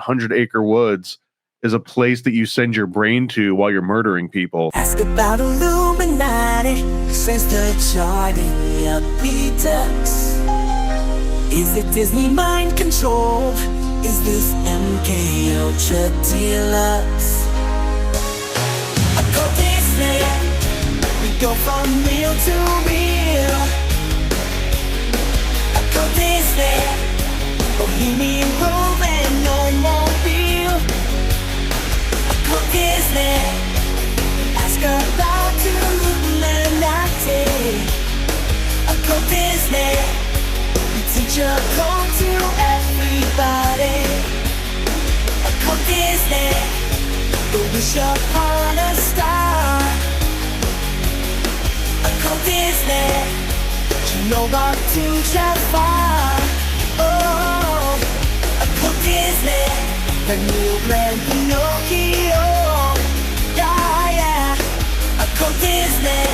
100 Acre Woods is a place that you send your brain to while you're murdering people. Ask about Illuminati, since the charting of Beatles. Is it Disney mind controlled? Is this MK Ultra Deluxe? Occult Disney, we go from real to real. Occult Disney, Bohemian Grove and no more real. Occult Disney, ask about Illuminati. Occult Disney, we teach occult to everybody. Occult Disney, the wish upon a star. Occult Disney, you know not to travel far. Oh, Occult Disney, the new brand Pinocchio. Yeah, yeah. Occult Disney,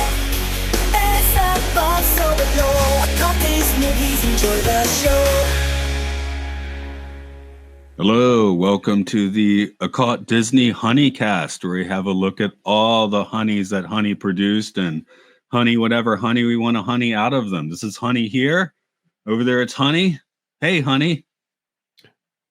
it's above so below. Occult Disney, please enjoy the show. Hello, welcome to the Occult Disney Honeycast, where we have a look at all the honeys that Honey produced and honey, whatever honey we want to honey out of them. This is Honey here. Over there, it's Honey. Hey, Honey.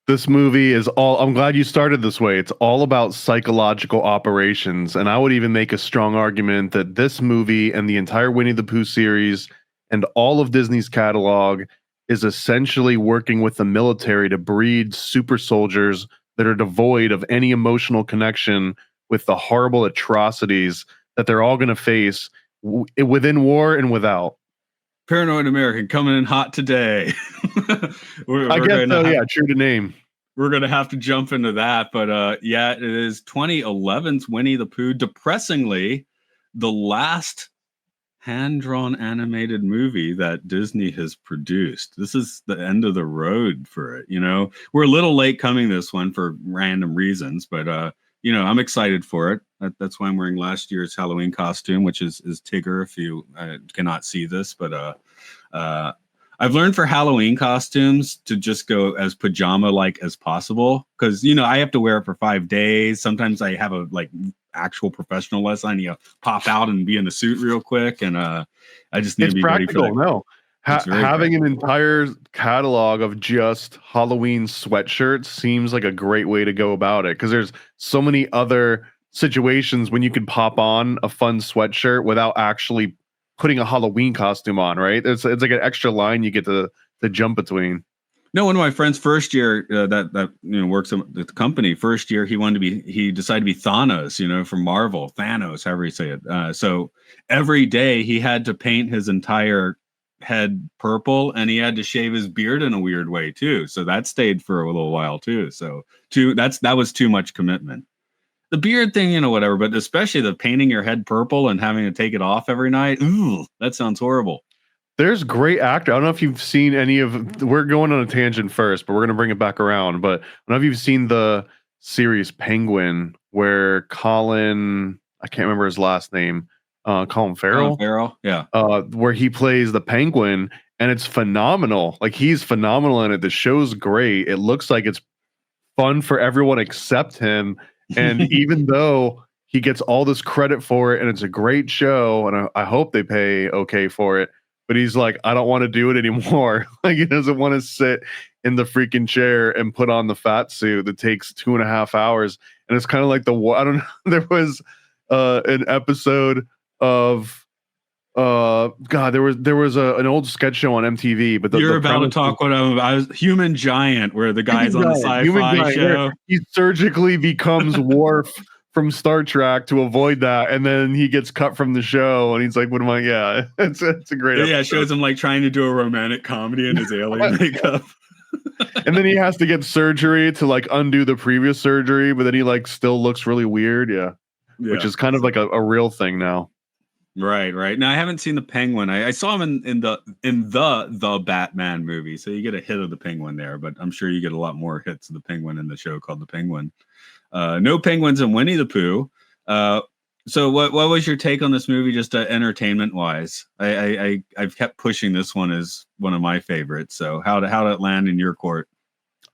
This movie is all, I'm glad you started this way. It's all about psychological operations. And I would even make a strong argument that this movie and the entire Winnie the Pooh series and all of Disney's catalog is essentially working with the military to breed super soldiers that are devoid of any emotional connection with the horrible atrocities that they're all going to face within war and without. Paranoid American coming in hot today. I guess so, yeah, true to name. We're going to have to jump into that. But yeah, it is 2011's Winnie the Pooh. Depressingly, the last hand-drawn animated movie that Disney has produced. This is the end of the road for it. You know, we're a little late coming this one for random reasons, but you know, I'm excited for it. That's why I'm wearing last year's Halloween costume, which is Tigger. If you cannot see this, but I've learned for Halloween costumes to just go as pajama-like as possible, because you know I have to wear it for 5 days. Sometimes I have a actual professional lesson. You pop out and be in a suit real quick, and I just need to be practical, ready for that. No. Having an entire catalog of just Halloween sweatshirts seems like a great way to go about it, because there's so many other situations when you can pop on a fun sweatshirt without actually putting a Halloween costume on, right? It's like an extra line you get to jump between. No, one of my friends first year that you know works at the company, first year he decided to be Thanos, you know, from Marvel, Thanos, however you say it. So every day he had to paint his entire head purple, and he had to shave his beard in a weird way too. So that stayed for a little while too. So that was too much commitment. The beard thing, you know, whatever, but especially the painting your head purple and having to take it off every night. Ooh, that sounds horrible. There's great actor. I don't know if you've seen any of. We're going on a tangent first, but we're going to bring it back around. But I don't know if you've seen the series Penguin, where Colin, I can't remember his last name, Colin Farrell. Yeah. Where he plays the Penguin, and it's phenomenal. Like, he's phenomenal in it. The show's great. It looks like it's fun for everyone except him. And even though he gets all this credit for it, and it's a great show, and I hope they pay okay for it, but he's like, I don't want to do it anymore. Like, he doesn't want to sit in the freaking chair and put on the fat suit that takes 2.5 hours. And it's kind of like I don't know. There was an episode of God, there was an old sketch show on MTV, but you're about to talk what I was Human Giant, where the guy's on the sci-fi show. He surgically becomes Worf from Star Trek to avoid that, and then he gets cut from the show, and he's like, "What am I?" Yeah, it's a great episode. Yeah, it shows him like trying to do a romantic comedy in his alien makeup, and then he has to get surgery to like undo the previous surgery, but then he like still looks really weird. Yeah. Which is kind of like a real thing now. Right. Now I haven't seen the Penguin. I saw him in the Batman movie, so you get a hit of the Penguin there, but I'm sure you get a lot more hits of the Penguin in the show called The Penguin. No penguins in Winnie the Pooh. So what was your take on this movie, just entertainment wise? I've kept pushing this one as one of my favorites. So how did it land in your court?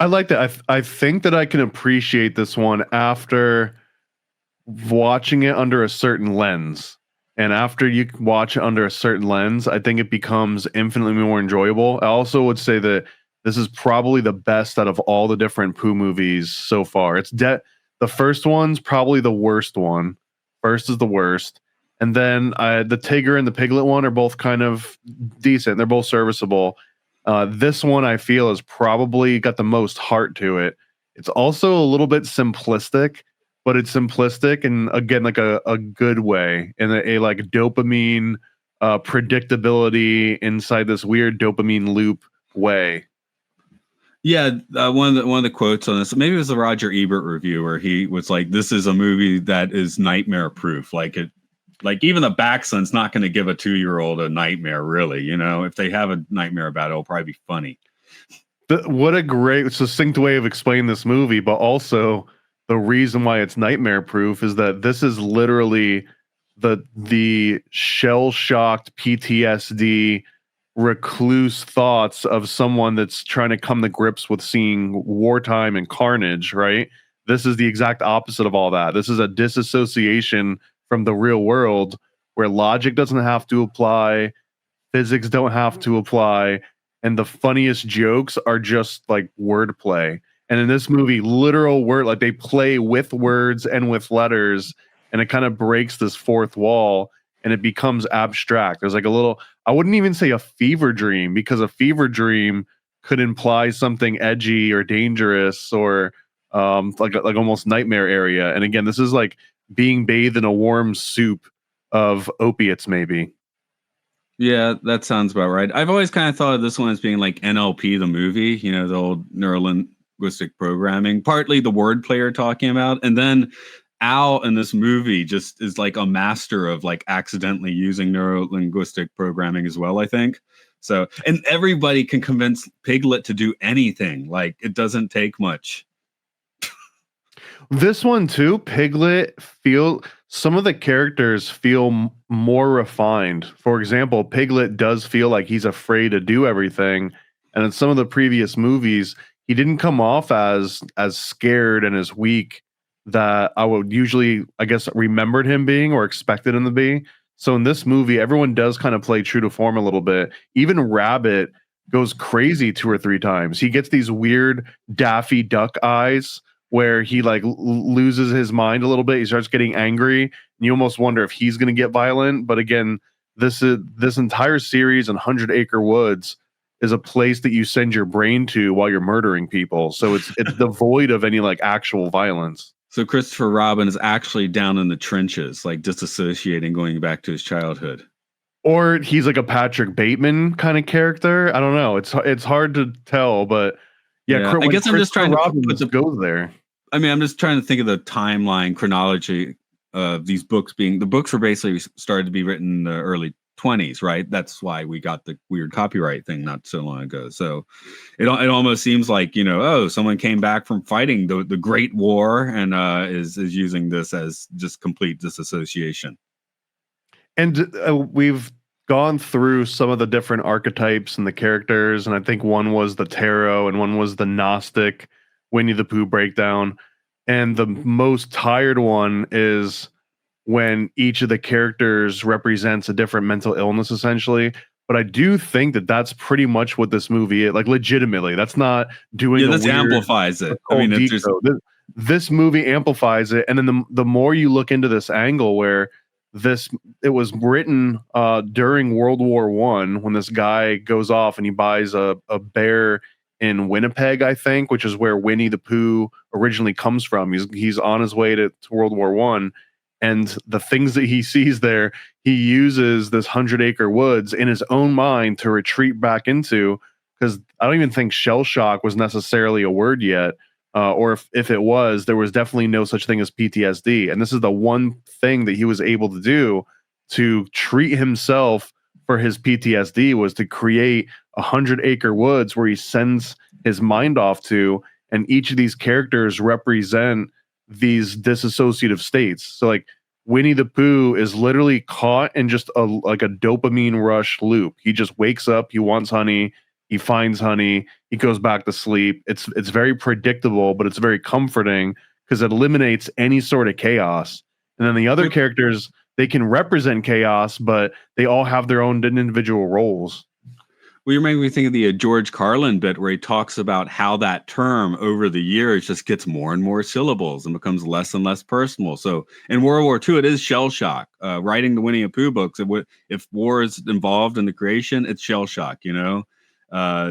I like that. I think that I can appreciate this one after watching it under a certain lens. And after you watch it under a certain lens, I think it becomes infinitely more enjoyable. I also would say that this is probably the best out of all the different Pooh movies so far. The first one's probably the worst one. First is the worst. And then the Tigger and the Piglet one are both kind of decent. They're both serviceable. This one I feel has probably got the most heart to it. It's also a little bit simplistic, but it's simplistic and again like a good way, in a like dopamine predictability inside this weird dopamine loop way. Yeah, one of the quotes on this, maybe it was the Roger Ebert review, where he was like, "This is a movie that is nightmare proof. Like even the Baxton's not going to give a 2-year-old a nightmare, really. You know, if they have a nightmare about it, it'll probably be funny." What a great succinct way of explaining this movie, but also the reason why it's nightmare proof is that this is literally the shell shocked PTSD recluse thoughts of someone that's trying to come to grips with seeing wartime and carnage, right? This is the exact opposite of all that. This is a disassociation from the real world where logic doesn't have to apply, physics don't have to apply, and the funniest jokes are just like wordplay. And in this movie, literal word, like they play with words and with letters, and it kind of breaks this fourth wall and it becomes abstract. There's like a little, I wouldn't even say a fever dream, because a fever dream could imply something edgy or dangerous or like almost nightmare area. And again, this is like being bathed in a warm soup of opiates, maybe. Yeah, that sounds about right. I've always kind of thought of this one as being like NLP, the movie, you know, the old neurolinguistic programming, partly the wordplay you're talking about. And then Al in this movie just is like a master of like accidentally using neurolinguistic programming as well, I think. So, and everybody can convince Piglet to do anything. Like it doesn't take much. This one too, Piglet some of the characters feel more refined. For example, Piglet does feel like he's afraid to do everything, and in some of the previous movies, he didn't come off as scared and as weak that I would usually, I guess, remembered him being or expected him to be. So in this movie, everyone does kind of play true to form a little bit. Even Rabbit goes crazy 2 or 3 times. He gets these weird Daffy Duck eyes where he like loses his mind a little bit. He starts getting angry, and you almost wonder if he's going to get violent. But again, this entire series in 100 Acre Woods is a place that you send your brain to while you're murdering people. So it's devoid of any like actual violence. So Christopher Robin is actually down in the trenches, like disassociating, going back to his childhood. Or he's like a Patrick Bateman kind of character. I don't know. It's hard to tell, but yeah. I guess I'm just trying to go there. I mean, I'm just trying to think of the timeline chronology of these books the books were basically started to be written in the early 20s, right? That's why we got the weird copyright thing not so long ago. So it almost seems like, you know, oh, someone came back from fighting the Great War and is using this as just complete disassociation. And we've gone through some of the different archetypes and the characters, and I think one was the tarot and one was the Gnostic Winnie the Pooh breakdown. And the most tired one is when each of the characters represents a different mental illness, essentially. But I do think that that's pretty much what this movie is. Like, legitimately, that's not doing. Yeah, this amplifies it. I mean, this movie amplifies it, and then the more you look into this angle, where it was written during World War I, when this guy goes off and he buys a bear in Winnipeg, I think, which is where Winnie the Pooh originally comes from. He's on his way to World War I. And the things that he sees there, he uses this 100 Acre Woods in his own mind to retreat back into, because I don't even think shell shock was necessarily a word yet. Or if it was, there was definitely no such thing as PTSD. And this is the one thing that he was able to do to treat himself for his PTSD, was to create 100 Acre Woods where he sends his mind off to. And each of these characters represent these dissociative states. So like Winnie the Pooh is literally caught in just like a dopamine rush loop. He just wakes up, he wants honey, He finds honey. He goes back to sleep. It's very predictable, but it's very comforting because it eliminates any sort of chaos. And then the other characters, they can represent chaos, but they all have their own individual roles. Well, you're making me think of the George Carlin bit where he talks about how that term over the years just gets more and more syllables and becomes less and less personal. So in World War II, it is shell shock. Writing the Winnie the Pooh books, if war is involved in the creation, it's shell shock.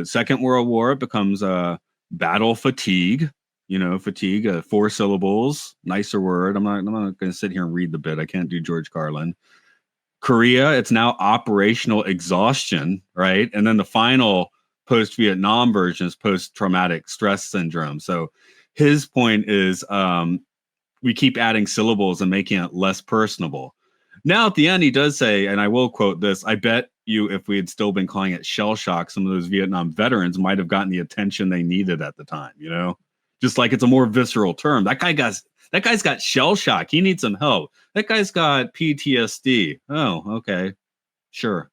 Second World War, it becomes battle fatigue. Fatigue, 4 syllables, nicer word. I'm not going to sit here and read the bit. I can't do George Carlin. Korea, it's now operational exhaustion, right? And then the final post-Vietnam version is post-traumatic stress syndrome. So his point is we keep adding syllables and making it less personable. Now at the end, he does say, and I will quote this, I bet you if we had still been calling it shell shock, some of those Vietnam veterans might have gotten the attention they needed at the time, Just like it's a more visceral term. That guy's got shell shock. He needs some help. That guy's got PTSD. Oh, okay. Sure.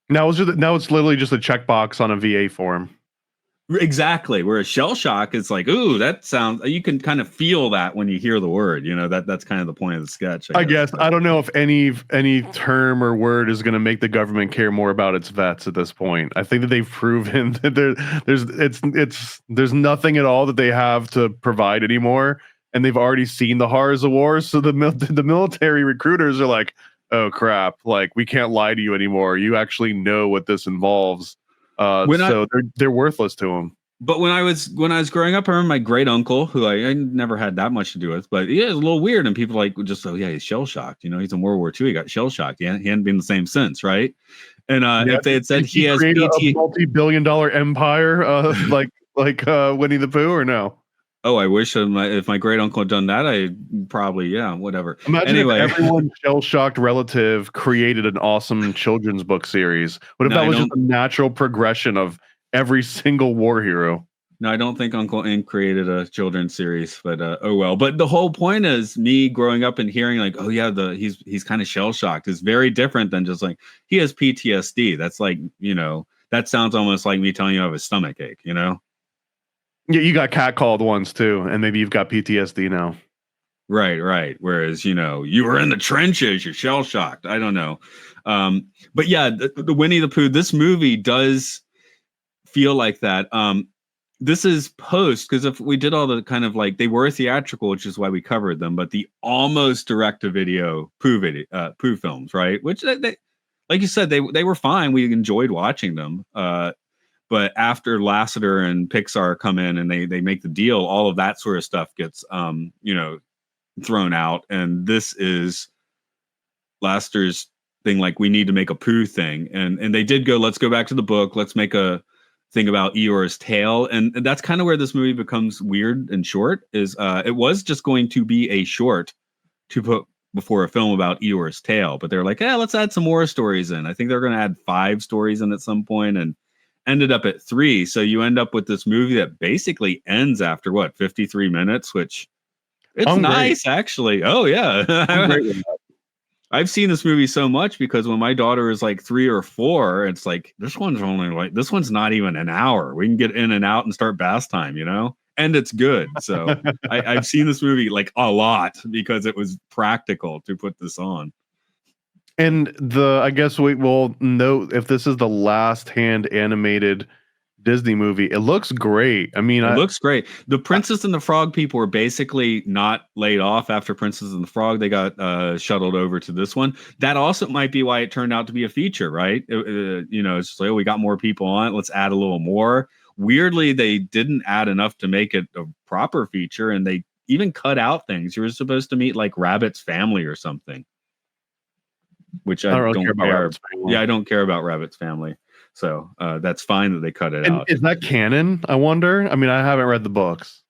Now it's literally just a checkbox on a VA form. Exactly. Whereas shell shock is like, ooh, that sounds, you can kind of feel that when you hear the word, that's kind of the point of the sketch. I guess. I don't know if any term or word is going to make the government care more about its vets at this point. I think that they've proven that there's nothing at all that they have to provide anymore. And they've already seen the horrors of war. So the military recruiters are like, oh crap, like we can't lie to you anymore. You actually know what this involves. They're worthless to them. But when I was growing up, I remember my great uncle, who I never had that much to do with, but yeah, it's a little weird. And people like just, oh yeah, he's shell shocked. He's in World War II. He got shell shocked. He hadn't been the same since, right? And if they had said he has a multi-billion-dollar empire, like Winnie the Pooh, or no? Oh, I wish if my great uncle had done that, I probably, whatever. Imagine if everyone's shell-shocked relative created an awesome children's book series. What if that was just a natural progression of every single war hero? No, I don't think Uncle Ink created a children's series, but oh well. But the whole point is me growing up and hearing like, oh yeah, he's kind of shell-shocked is very different than just like he has PTSD. That's like, that sounds almost like me telling you I have a stomach ache, Yeah, you got catcalled once too, and maybe you've got PTSD now. Right. Whereas, you were in the trenches, you're shell shocked. I don't know. But yeah, the Winnie the Pooh, this movie does feel like that. This is post, because if we did all the kind of like, they were theatrical, which is why we covered them, but the almost direct-to-video Pooh films, right? Which they like you said, they were fine. We enjoyed watching them. But after Lasseter and Pixar come in and they make the deal, all of that sort of stuff gets thrown out. And this is Lasseter's thing, like we need to make a Pooh thing. And they did go, let's go back to the book. Let's make a thing about Eeyore's tail. And that's kind of where this movie becomes weird and short, is it was just going to be a short to put before a film about Eeyore's tail. But they're like, let's add some more stories in. I think they're going to add 5 stories in at some point, and ended up at 3. So you end up with this movie that basically ends after 53 minutes, which it's nice actually. Oh yeah. I've seen this movie so much because when my daughter is like 3 or 4, it's like, this one's not even an hour. We can get in and out and start bath time, and it's good. So I've seen this movie like a lot because it was practical to put this on. And I guess we will note, if this is the last hand animated Disney movie, it looks great. I mean, it looks great. The Princess and the Frog people were basically not laid off after Princess and the Frog. They got shuttled over to this one. That also might be why it turned out to be a feature, right? It's just like, we got more people on it. Let's add a little more. Weirdly, they didn't add enough to make it a proper feature, and they even cut out things. You were supposed to meet like Rabbit's family or something, which I don't care about. Yeah, I don't care about Rabbit's family. So that's fine that they cut it out. Is that canon? I wonder. I mean, I haven't read the books.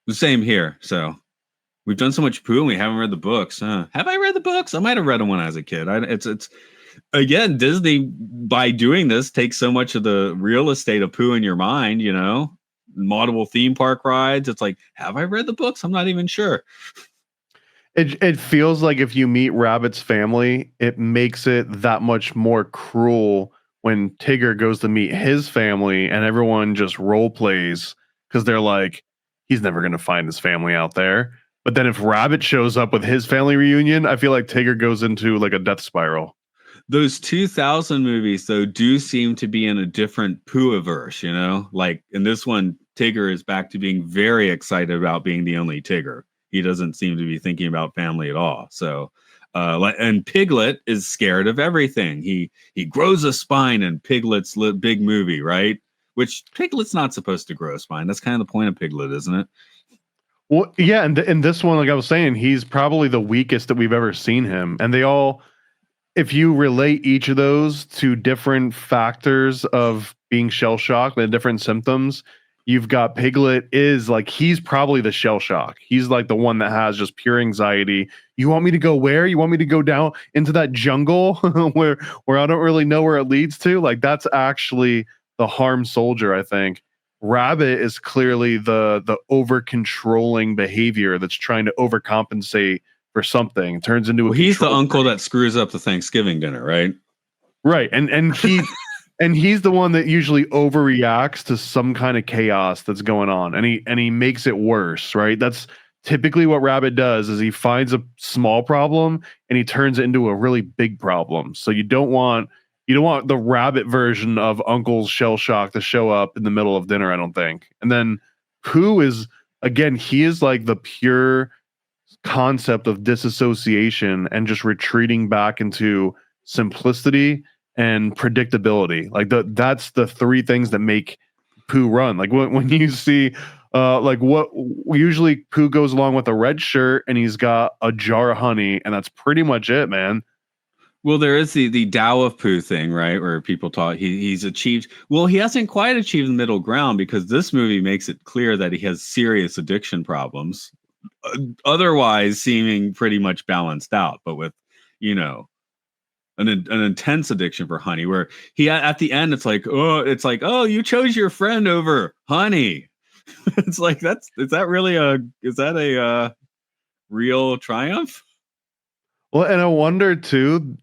The same here. So we've done so much Pooh and we haven't read the books. Have I read the books? I might have read them when I was a kid. It's again, Disney, by doing this, takes so much of the real estate of Pooh in your mind, multiple theme park rides. It's like, have I read the books? I'm not even sure. It feels like if you meet Rabbit's family, it makes it that much more cruel when Tigger goes to meet his family and everyone just role plays because they're like, he's never going to find his family out there. But then if Rabbit shows up with his family reunion, I feel like Tigger goes into like a death spiral. Those 2000 movies, though, do seem to be in a different Pooh-averse, you know? Like in this one, Tigger is back to being very excited about being the only Tigger. He doesn't seem to be thinking about family at all. So, and Piglet is scared of everything. He grows a spine in Piglet's big movie, right? Which Piglet's not supposed to grow a spine. That's kind of the point of Piglet, isn't it? Well, yeah, and in this one, like I was saying, he's probably the weakest that we've ever seen him. And they all, if you relate each of those to different factors of being shell shocked and different symptoms, you've got Piglet is like, he's probably the shell shock. He's like the one that has just pure anxiety. You want me to go where? You want me to go down into that jungle where I don't really know where it leads to? Like that's actually the harm soldier, I think. Rabbit is clearly the over controlling behavior that's trying to overcompensate for something. It turns into a he's the control uncle freak. that screws up the Thanksgiving dinner, right? Right. And he and he's the one that usually overreacts to some kind of chaos that's going on, and he makes it worse, right? That's typically what Rabbit does is he finds a small problem and he turns it into a really big problem. So you don't want the Rabbit version of Uncle's shell shock to show up in the middle of dinner, I don't think. And then Pooh is, again, he is like the pure concept of disassociation and just retreating back into simplicity and predictability. Like that's the three things that make Pooh run. Like when you see like what usually Pooh goes along with a red shirt and he's got a jar of honey, and that's pretty much it, man. Well, there is the Tao of Pooh thing, right? Where people talk, he's achieved. Well, he hasn't quite achieved the middle ground because this movie makes it clear that he has serious addiction problems. Otherwise, seeming pretty much balanced out, but with, you know, an intense addiction for honey. Where he at the end, it's like, oh, you chose your friend over honey. It's like is that a real triumph? Well, and I wonder too,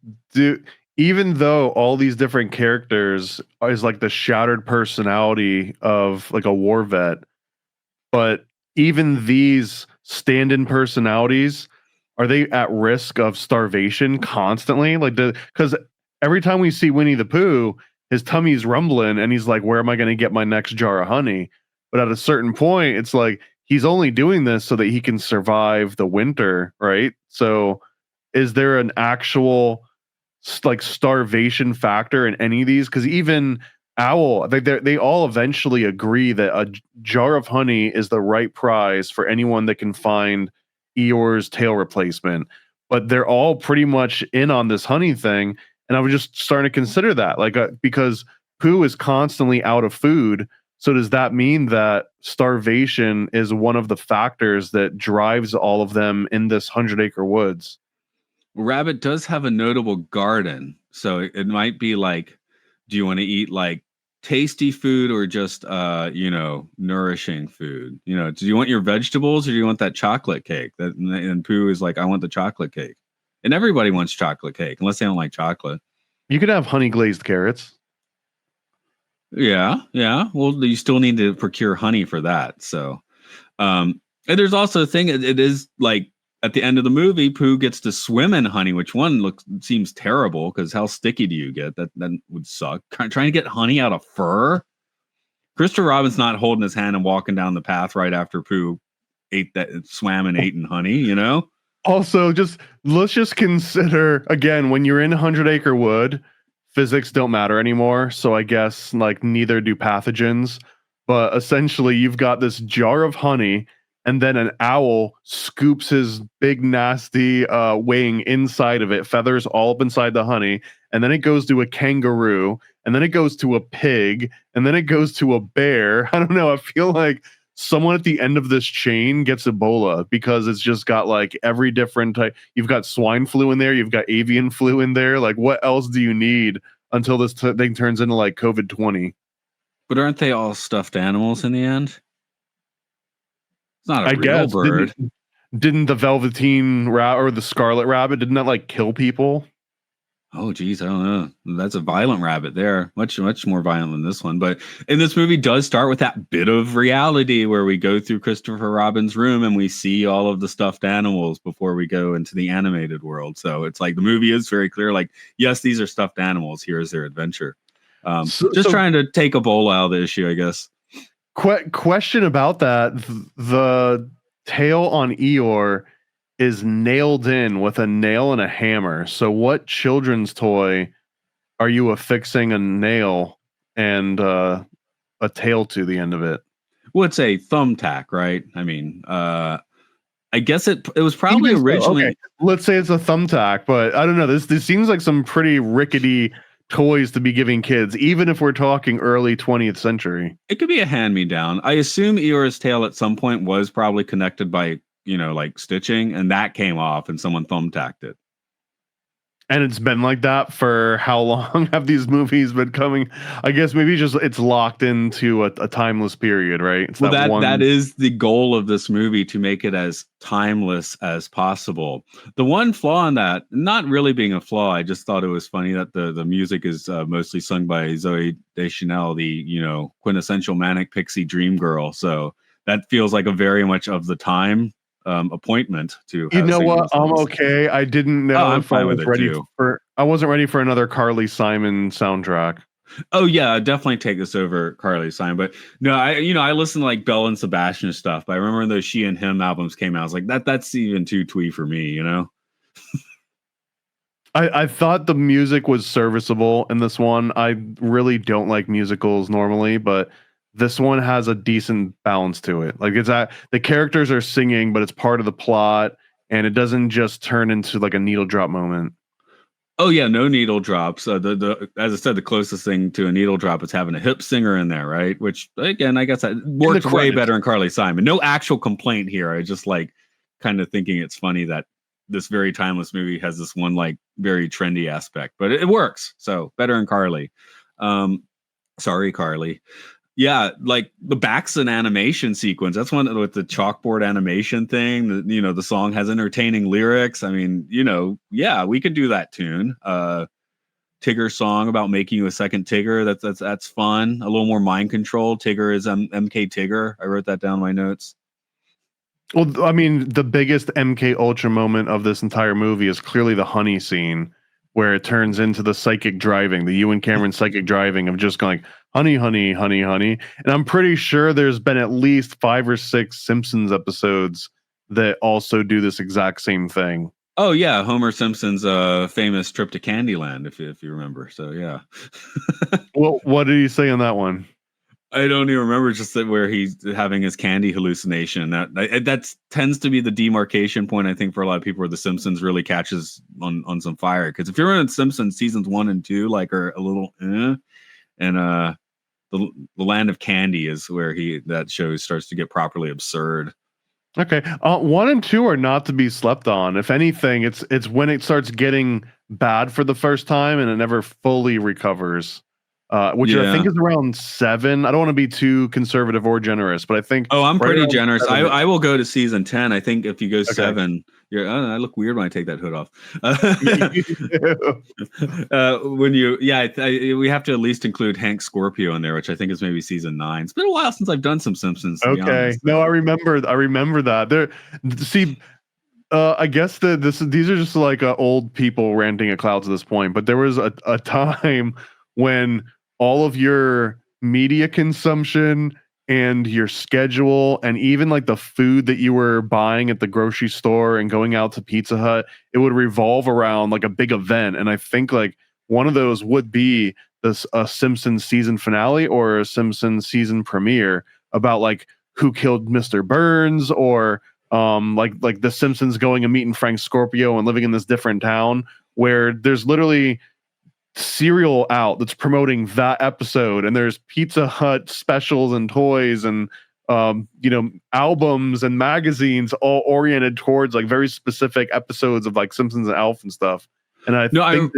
even though all these different characters is like the shattered personality of like a war vet, but even these stand-in personalities, are they at risk of starvation constantly? Like because every time we see Winnie the Pooh, his tummy's rumbling and he's like, where am I going to get my next jar of honey? But at a certain point, it's like he's only doing this so that he can survive the winter, right? So is there an actual like starvation factor in any of these? Because even Owl, they all eventually agree that a jar of honey is the right prize for anyone that can find Eeyore's tail replacement. But they're all pretty much in on this honey thing, and I was just starting to consider that, like, because Pooh is constantly out of food. So does that mean that starvation is one of the factors that drives all of them in this 100-acre woods? Rabbit does have a notable garden, so it might be like, do you want to eat like tasty food or just nourishing food? You know, do you want your vegetables or do you want that chocolate cake? And Pooh is like, I want the chocolate cake, and everybody wants chocolate cake unless they don't like chocolate. You could have honey glazed carrots. Yeah. Well, you still need to procure honey for that. So, and there's also a thing. It is like, at the end of the movie, Pooh gets to swim in honey, which seems terrible because how sticky do you get? That would suck. Trying to get honey out of fur. Christopher Robin's not holding his hand and walking down the path right after Pooh swam and ate in honey, you know? Also, let's just consider again, when you're in 100-acre wood, physics don't matter anymore. So I guess like neither do pathogens. But essentially, you've got this jar of honey. And then an owl scoops his big, nasty wing inside of it, feathers all up inside the honey. And then it goes to a kangaroo. And then it goes to a pig. And then it goes to a bear. I don't know. I feel like someone at the end of this chain gets Ebola because it's just got like every different type. You've got swine flu in there. You've got avian flu in there. Like, what else do you need until this thing turns into like COVID-20? But aren't they all stuffed animals in the end? It's not a real bird. Didn't the Velveteen Rabbit or the Scarlet Rabbit, didn't that like kill people? Oh, geez, I don't know. That's a violent rabbit there. Much more violent than this one. But and this movie does start with that bit of reality where we go through Christopher Robin's room and we see all of the stuffed animals before we go into the animated world. So it's like the movie is very clear. Like, yes, these are stuffed animals. Here's their adventure. Just trying to take a bowl out of the issue, I guess. Question about that: the tail on Eeyore is nailed in with a nail and a hammer. So, what children's toy are you affixing a nail and a tail to the end of it? Well, it's a thumbtack, right? I mean, I guess it was probably originally. Okay. Let's say it's a thumbtack, but I don't know. This seems like some pretty rickety toys to be giving kids, even if we're talking early 20th century. It could be a hand-me-down. I assume Eeyore's tail at some point was probably connected by, like stitching, and that came off and someone thumbtacked it. And it's been like that for how long have these movies been coming? I guess maybe just it's locked into a timeless period, right? It's well, that is the goal of this movie, to make it as timeless as possible. The one flaw in that, not really being a flaw, I just thought it was funny that the music is mostly sung by Zoe Deschanel, the quintessential manic pixie dream girl. So that feels like a very much of the time appointment to. You know what? I'm okay. I didn't know. I'm fine with it too. I wasn't ready for another Carly Simon soundtrack. Oh yeah, I'd definitely take this over Carly Simon. But no, I listen to like Belle and Sebastian stuff. But I remember when those She and Him albums came out, I was like, that's even too twee for me, I thought the music was serviceable in this one. I really don't like musicals normally, but this one has a decent balance to it. Like the characters are singing, but it's part of the plot, and it doesn't just turn into like a needle drop moment. Oh yeah, no needle drops. The as I said, the closest thing to a needle drop is having a hip singer in there, right? Which again, I guess that works way better in Carly Simon. No actual complaint here. I just like kind of thinking it's funny that this very timeless movie has this one like very trendy aspect, but it works. So better in Carly. Sorry, Carly. Yeah, like the Baxton animation sequence. That's one with the chalkboard animation thing. The song has entertaining lyrics. I mean, yeah, we could do that tune. Tigger song about making you a second Tigger. That's fun. A little more mind control. Tigger is MK Tigger. I wrote that down in my notes. Well, I mean, the biggest MK Ultra moment of this entire movie is clearly the honey scene, where it turns into the psychic driving, the Ewan Cameron psychic driving of just going, honey, honey, honey, honey. And I'm pretty sure there's been at least 5 or 6 Simpsons episodes that also do this exact same thing. Oh yeah, Homer Simpson's famous trip to Candyland, if you remember. So yeah. Well, what did he say on that one? I don't even remember, just that where he's having his candy hallucination. That tends to be the demarcation point, I think, for a lot of people, where the Simpsons really catches on some fire. Because if you're in Simpsons seasons 1 and 2, like, are a little, and the Land of Candy is where that show starts to get properly absurd. Okay, 1 and 2 are not to be slept on. If anything, it's when it starts getting bad for the first time and it never fully recovers. Which I think is around 7. I don't want to be too conservative or generous, but I think. Oh, I'm pretty generous. I will go to season 10. I think if you go 7, I look weird when I take that hood off. We have to at least include Hank Scorpio in there, which I think is maybe season 9. It's been a while since I've done some Simpsons. Okay, no, I remember that. I guess these are just like old people ranting at clouds at this point. But there was a time when all of your media consumption and your schedule and even like the food that you were buying at the grocery store and going out to Pizza Hut, it would revolve around like a big event. And I think like one of those would be a Simpsons season finale or a Simpsons season premiere about like who killed Mr. Burns, or like the Simpsons going and meeting Frank Scorpio and living in this different town where there's literally cereal out that's promoting that episode, and there's Pizza Hut specials and toys and albums and magazines all oriented towards like very specific episodes of like Simpsons and Alf and stuff. And go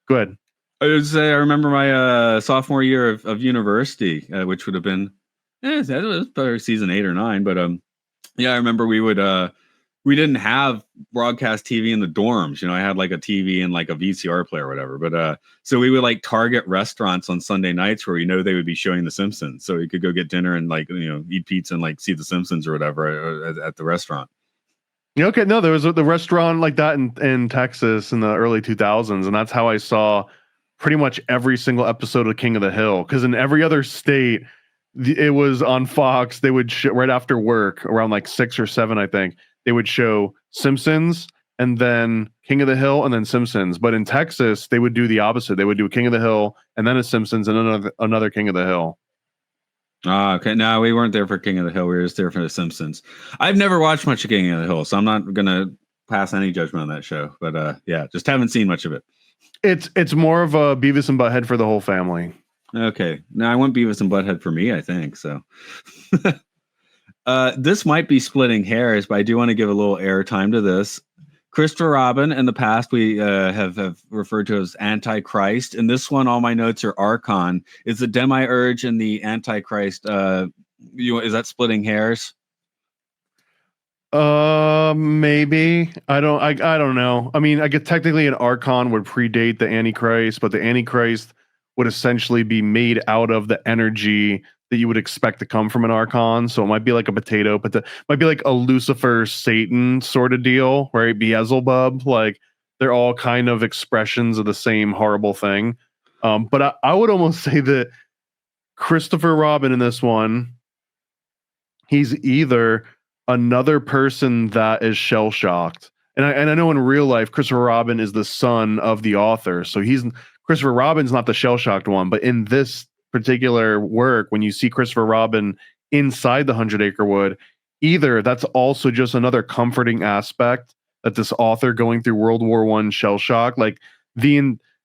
ahead. I remember my sophomore year of university, which would have been that was probably season 8 or 9, but I remember we would we didn't have broadcast TV in the dorms. I had like a TV and like a VCR player or whatever. But so we would like target restaurants on Sunday nights where they would be showing The Simpsons, so we could go get dinner and like eat pizza and like see The Simpsons or whatever at the restaurant. Okay, no, there was the restaurant like that in Texas in the early 2000s, and that's how I saw pretty much every single episode of King of the Hill. Because in every other state, it was on Fox. They would right after work around like 6 or 7, I think. They would show Simpsons and then King of the Hill and then Simpsons. But in Texas, they would do the opposite. They would do King of the Hill and then a Simpsons and another King of the Hill. Okay. No, we weren't there for King of the Hill. We were just there for The Simpsons. I've never watched much of King of the Hill, so I'm not gonna pass any judgment on that show. But yeah, just haven't seen much of it. It's more of a Beavis and Butthead for the whole family. Okay. Now I want Beavis and Butthead for me, I think so. This might be splitting hairs, but I do want to give a little airtime to this. Christopher Robin, in the past, we have referred to as Antichrist. In this one, all my notes are Archon. Is the Demiurge and the Antichrist, is that splitting hairs? Maybe. I don't know. I mean, I guess technically an Archon would predate the Antichrist, but the Antichrist would essentially be made out of the energy that you would expect to come from an Archon. So it might be like a potato, but might be like a Lucifer Satan sort of deal, right? Beelzebub, like they're all kind of expressions of the same horrible thing. But I would almost say that Christopher Robin in this one, he's either another person that is shell shocked. And I know in real life, Christopher Robin is the son of the author. So Christopher Robin's not the shell shocked one, but in this particular work, when you see Christopher Robin inside the 100 Acre Wood, either that's also just another comforting aspect that this author going through World War I shell shock, like the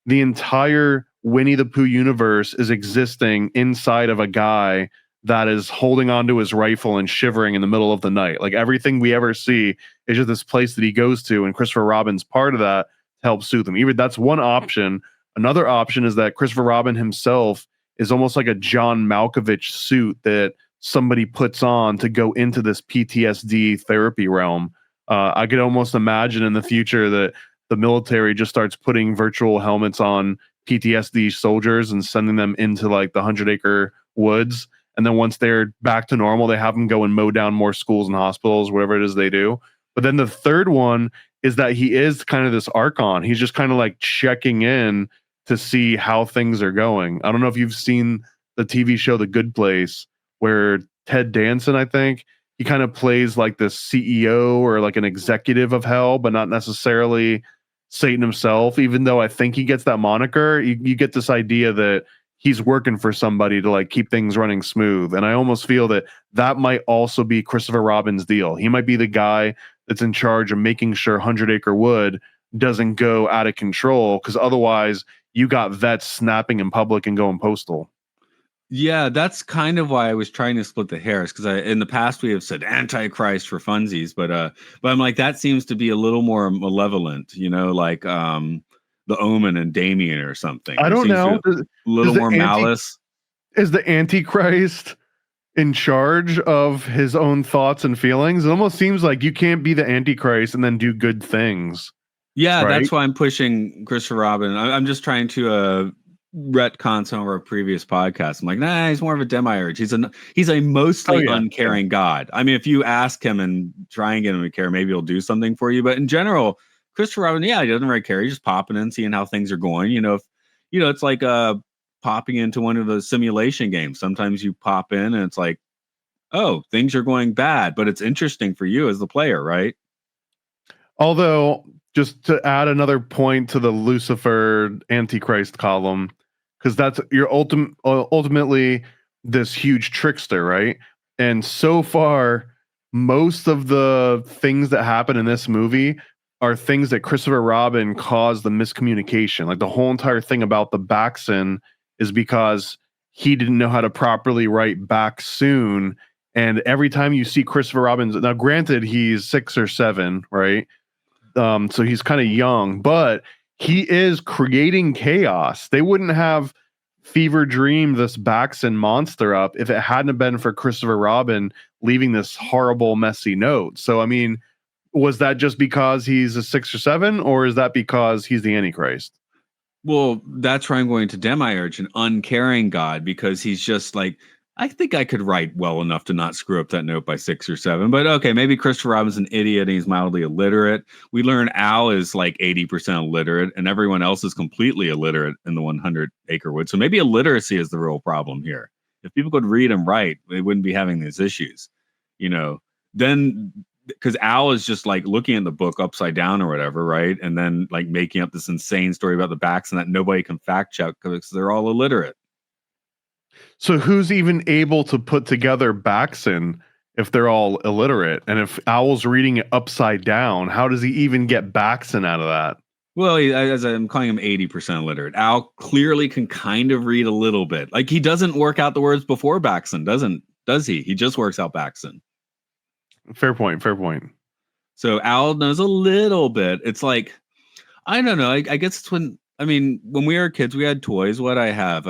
entire Winnie the Pooh universe is existing inside of a guy that is holding onto his rifle and shivering in the middle of the night. Like everything we ever see is just this place that he goes to, and Christopher Robin's part of that to help soothe him. Even that's one option. Another option is that Christopher Robin himself is almost like a John Malkovich suit that somebody puts on to go into this PTSD therapy realm. I could almost imagine in the future that the military just starts putting virtual helmets on PTSD soldiers and sending them into like the 100 Acre Woods. And then once they're back to normal, they have them go and mow down more schools and hospitals, whatever it is they do. But then the third one is that he is kind of this Archon. He's just kind of like checking in to see how things are going. I don't know if you've seen the TV show The Good Place, where Ted Danson, I think, he kind of plays like the CEO or like an executive of hell, but not necessarily Satan himself, even though I think he gets that moniker. You get this idea that he's working for somebody to like keep things running smooth. And I almost feel that might also be Christopher Robin's deal. He might be the guy that's in charge of making sure 100 Acre Wood doesn't go out of control, because otherwise you got vets snapping in public and going postal. Yeah, that's kind of why I was trying to split the hairs, because in the past we have said Antichrist for funsies, but I'm like, that seems to be a little more malevolent, like the Omen and Damien or something. I don't know. A little more malice. Is the Antichrist in charge of his own thoughts and feelings? It almost seems like you can't be the Antichrist and then do good things. Yeah, right? That's why I'm pushing Christopher Robin. I'm just trying to retcon some of our previous podcasts. I'm like, nah, he's more of a demiurge. He's a mostly uncaring god. I mean, if you ask him and try and get him to care, maybe he'll do something for you. But in general, Christopher Robin, he doesn't really care. He's just popping in, seeing how things are going. It's like popping into one of the simulation games. Sometimes you pop in and it's like, oh, things are going bad, but it's interesting for you as the player, right? Although, just to add another point to the Lucifer Antichrist column, because that's you're ultimately this huge trickster, right? And so far, most of the things that happen in this movie are things that Christopher Robin caused the miscommunication. Like the whole entire thing about the Baxon is because he didn't know how to properly write back soon. And every time you see Christopher Robin's, now granted he's 6 or 7, right? So he's kind of young, but he is creating chaos. They wouldn't have fever dreamed this Baxon monster up if it hadn't been for Christopher Robin leaving this horrible, messy note. So, I mean, was that just because he's a 6 or 7, or is that because he's the Antichrist? Well, that's where I'm going to demiurge, an uncaring God, because he's just like, I think I could write well enough to not screw up that note by 6 or 7. But okay, maybe Christopher Robin's an idiot and he's mildly illiterate. We learn Al is like 80% illiterate and everyone else is completely illiterate in the 100 Acre Wood. So maybe illiteracy is the real problem here. If people could read and write, they wouldn't be having these issues, you know. Then because Al is just like looking at the book upside down or whatever, right? And then like making up this insane story about the backs and that nobody can fact check because they're all illiterate. So who's even able to put together Baxen if they're all illiterate? And if Owl's reading it upside down, how does he even get Baxen out of that? Well, as I'm calling him 80% illiterate, Al clearly can kind of read a little bit. Like he doesn't work out the words before Baxen, does he? He just works out Baxen. Fair point. Fair point. So Al knows a little bit. It's like, I don't know. I guess it's when we were kids, we had toys. What I have,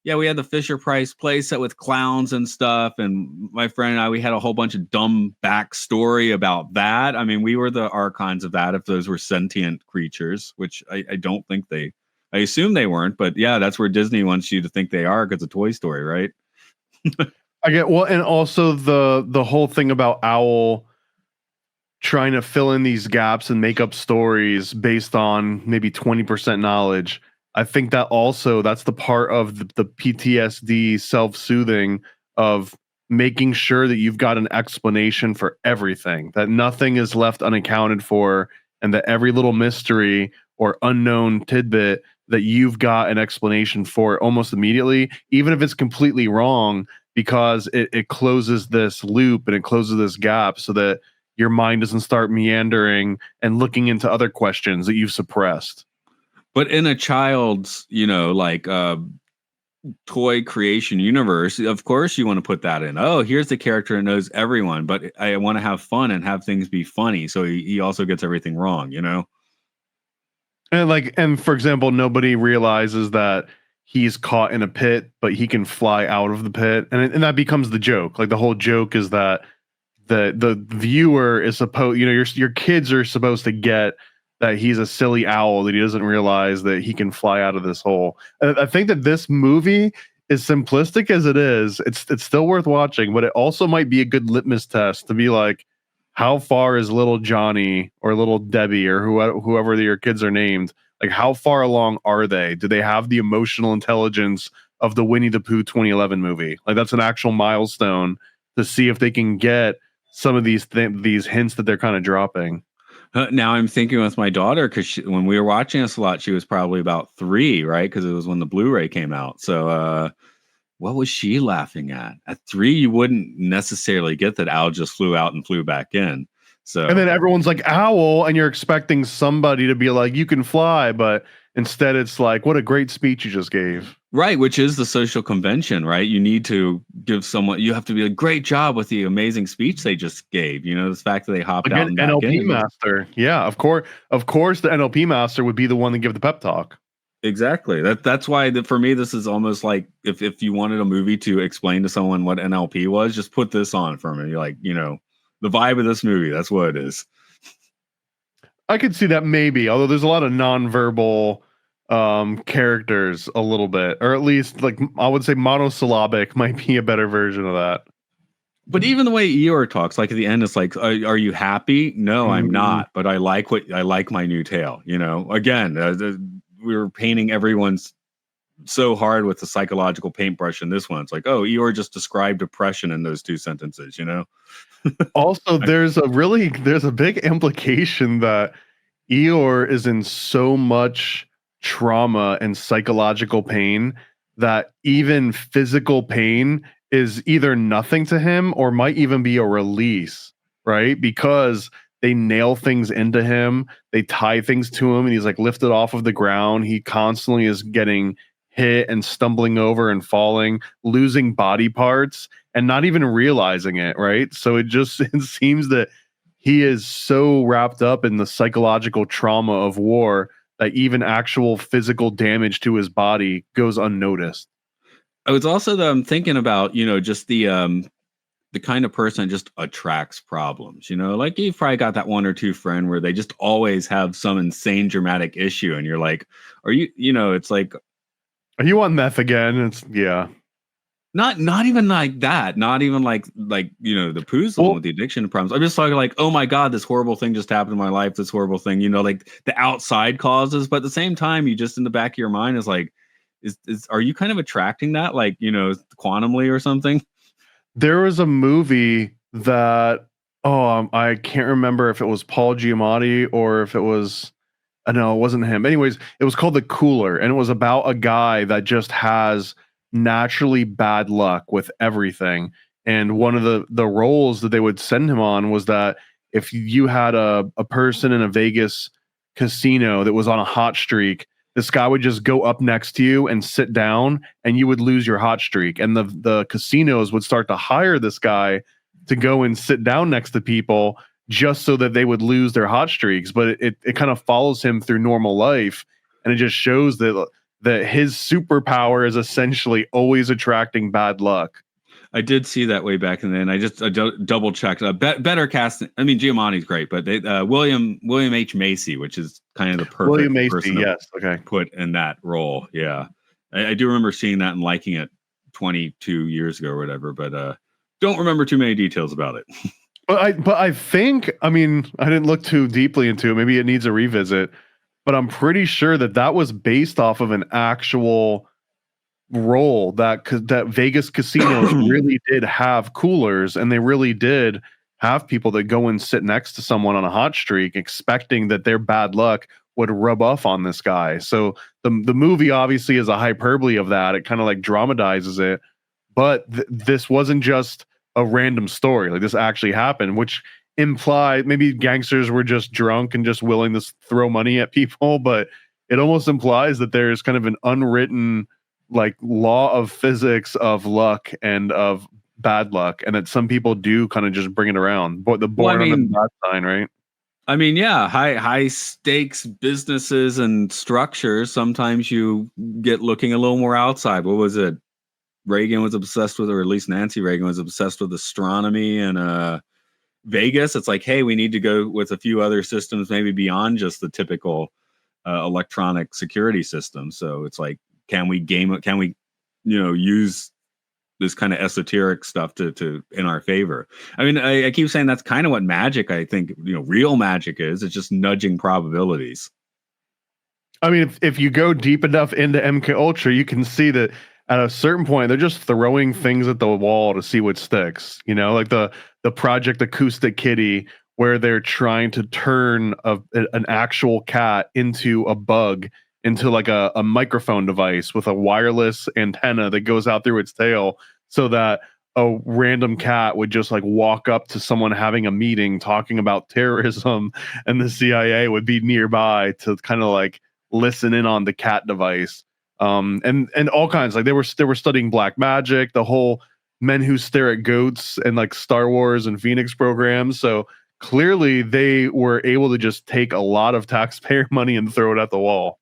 we had the Fisher Price playset with clowns and stuff. And my friend and I, we had a whole bunch of dumb backstory about that. I mean, we were the archons of that if those were sentient creatures, which I don't think I assume they weren't. But yeah, that's where Disney wants you to think they are because of Toy Story, right? I get and also the whole thing about Owl trying to fill in these gaps and make up stories based on maybe 20% knowledge. I think that also that's the part of the PTSD self-soothing of making sure that you've got an explanation for everything, that nothing is left unaccounted for, and that every little mystery or unknown tidbit that you've got an explanation for almost immediately, even if it's completely wrong, because it closes this loop and it closes this gap so that your mind doesn't start meandering and looking into other questions that you've suppressed. But in a child's, toy creation universe, of course you want to put that in. Oh, here's the character that knows everyone, but I want to have fun and have things be funny. So he also gets everything wrong, you know? And for example, nobody realizes that he's caught in a pit, but he can fly out of the pit. And that becomes the joke. Like the whole joke is that the viewer is supposed, your kids are supposed to get that he's a silly owl, that he doesn't realize that he can fly out of this hole. And I think that this movie, as simplistic as it is, it's still worth watching, but it also might be a good litmus test to be like, how far is little Johnny or little Debbie or whoever your kids are named? Like, how far along are they? Do they have the emotional intelligence of the Winnie the Pooh 2011 movie? Like, that's an actual milestone to see if they can get some of these hints that they're kind of dropping. Now I'm thinking with my daughter, because when we were watching this a lot, she was probably about 3, right? Because it was when the Blu-ray came out. So what was she laughing at? At 3, you wouldn't necessarily get that Al just flew out and flew back in. So, and then everyone's like, owl, and you're expecting somebody to be like, you can fly, but instead it's like, what a great speech you just gave. Right, which is the social convention, right? You need to give someone, you have to be a great job with the amazing speech they just gave. You know, the fact that they hopped out and back NLP in. master. Yeah, of course the NLP master would be the one to give the pep talk. Exactly. That's why for me, this is almost like if you wanted a movie to explain to someone what NLP was, just put this on for me. Like, the vibe of this movie, that's what it is. I could see that maybe, although there's a lot of nonverbal characters a little bit, or at least like I would say monosyllabic might be a better version of that. But even the way Eeyore talks, like at the end, it's like, are you happy? No, I'm not. But I like my new tail. Again, we were painting everyone's so hard with the psychological paintbrush in this one. It's like, oh, Eeyore just described depression in those 2 sentences, Also, there's a big implication that Eeyore is in so much trauma and psychological pain that even physical pain is either nothing to him or might even be a release, right? Because they nail things into him, they tie things to him, and he's like lifted off of the ground. He constantly is getting hit and stumbling over and falling, losing body parts and not even realizing it, right? So it seems that he is so wrapped up in the psychological trauma of war that even actual physical damage to his body goes unnoticed. I was also thinking about, just the the kind of person that just attracts problems, like you've probably got that one or two friend where they just always have some insane dramatic issue. And you're like, are you, it's like, Are you on meth again? It's yeah. not even like that. Not even like, the Pooh's the one with the addiction problems. I'm just talking like, oh my God, this horrible thing just happened in my life. This horrible thing, like the outside causes, but at the same time, you just in the back of your mind is like, are you kind of attracting that? Like, quantumly or something? There was a movie that I can't remember if it was Paul Giamatti or if it was no, it wasn't him. Anyways, it was called The Cooler, and it was about a guy that just has naturally bad luck with everything. And one of the roles that they would send him on was that if you had a person in a Vegas casino that was on a hot streak, this guy would just go up next to you and sit down, and you would lose your hot streak. And the casinos would start to hire this guy to go and sit down next to people just so that they would lose their hot streaks. But it kind of follows him through normal life, and it just shows that his superpower is essentially always attracting bad luck. I did see that way back in the end. I just double checked. Better casting. I mean, Giamatti's great, but they, William H. Macy, which is kind of the perfect William Macy, person yes, okay, put in that role. Yeah, I do remember seeing that and liking it 22 years ago or whatever, but don't remember too many details about it. But I think, I mean, I didn't look too deeply into it. Maybe it needs a revisit, but I'm pretty sure that was based off of an actual role that Vegas casinos really did have coolers, and they really did have people that go and sit next to someone on a hot streak, expecting that their bad luck would rub off on this guy. So the movie obviously is a hyperbole of that. It kind of like dramatizes it, but this wasn't just a random story. Like this actually happened, which implied maybe gangsters were just drunk and just willing to throw money at people, but it almost implies that there's kind of an unwritten like law of physics of luck and of bad luck, and that some people do kind of just bring it around. But the born on the bad sign, right? I mean, yeah, high stakes businesses and structures. Sometimes you get looking a little more outside. What was it? Reagan was obsessed with, or at least Nancy Reagan was obsessed with astronomy and Vegas. It's like, hey, we need to go with a few other systems, maybe beyond just the typical electronic security system. So it's like, can we use this kind of esoteric stuff to in our favor? I mean, I keep saying that's kind of what magic, I think, real magic is. It's just nudging probabilities. I mean, if you go deep enough into MK Ultra, you can see that at a certain point, they're just throwing things at the wall to see what sticks. Like the Project Acoustic Kitty, where they're trying to turn an actual cat into a bug, into like a microphone device with a wireless antenna that goes out through its tail, so that a random cat would just like walk up to someone having a meeting talking about terrorism, and the CIA would be nearby to kind of like listen in on the cat device. And all kinds, like they were studying black magic, the whole Men Who Stare at Goats and like Star Wars and Phoenix programs. So clearly they were able to just take a lot of taxpayer money and throw it at the wall.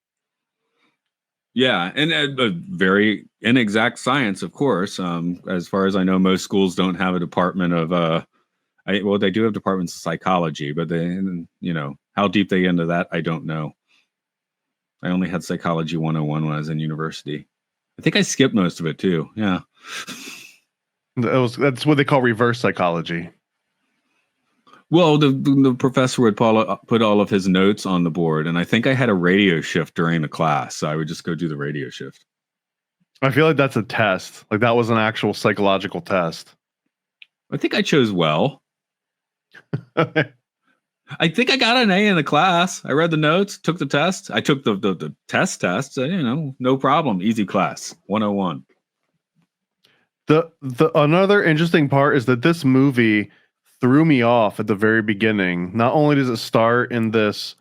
Yeah, and a very inexact science, of course. As far as I know, most schools don't have a department of they do have departments of psychology, but they, how deep they get into that, I don't know. I only had Psychology 101 when I was in university. I think I skipped most of it too. Yeah. That's what they call reverse psychology. Well, the professor would put all of his notes on the board, and I think I had a radio shift during the class, so I would just go do the radio shift. I feel like that's a test. Like that was an actual psychological test. I think I chose well. I think I got an A in the class. I read the notes, took the test. I took the test. No problem. Easy class. 101. The another interesting part is that this movie threw me off at the very beginning. Not only does it start in this,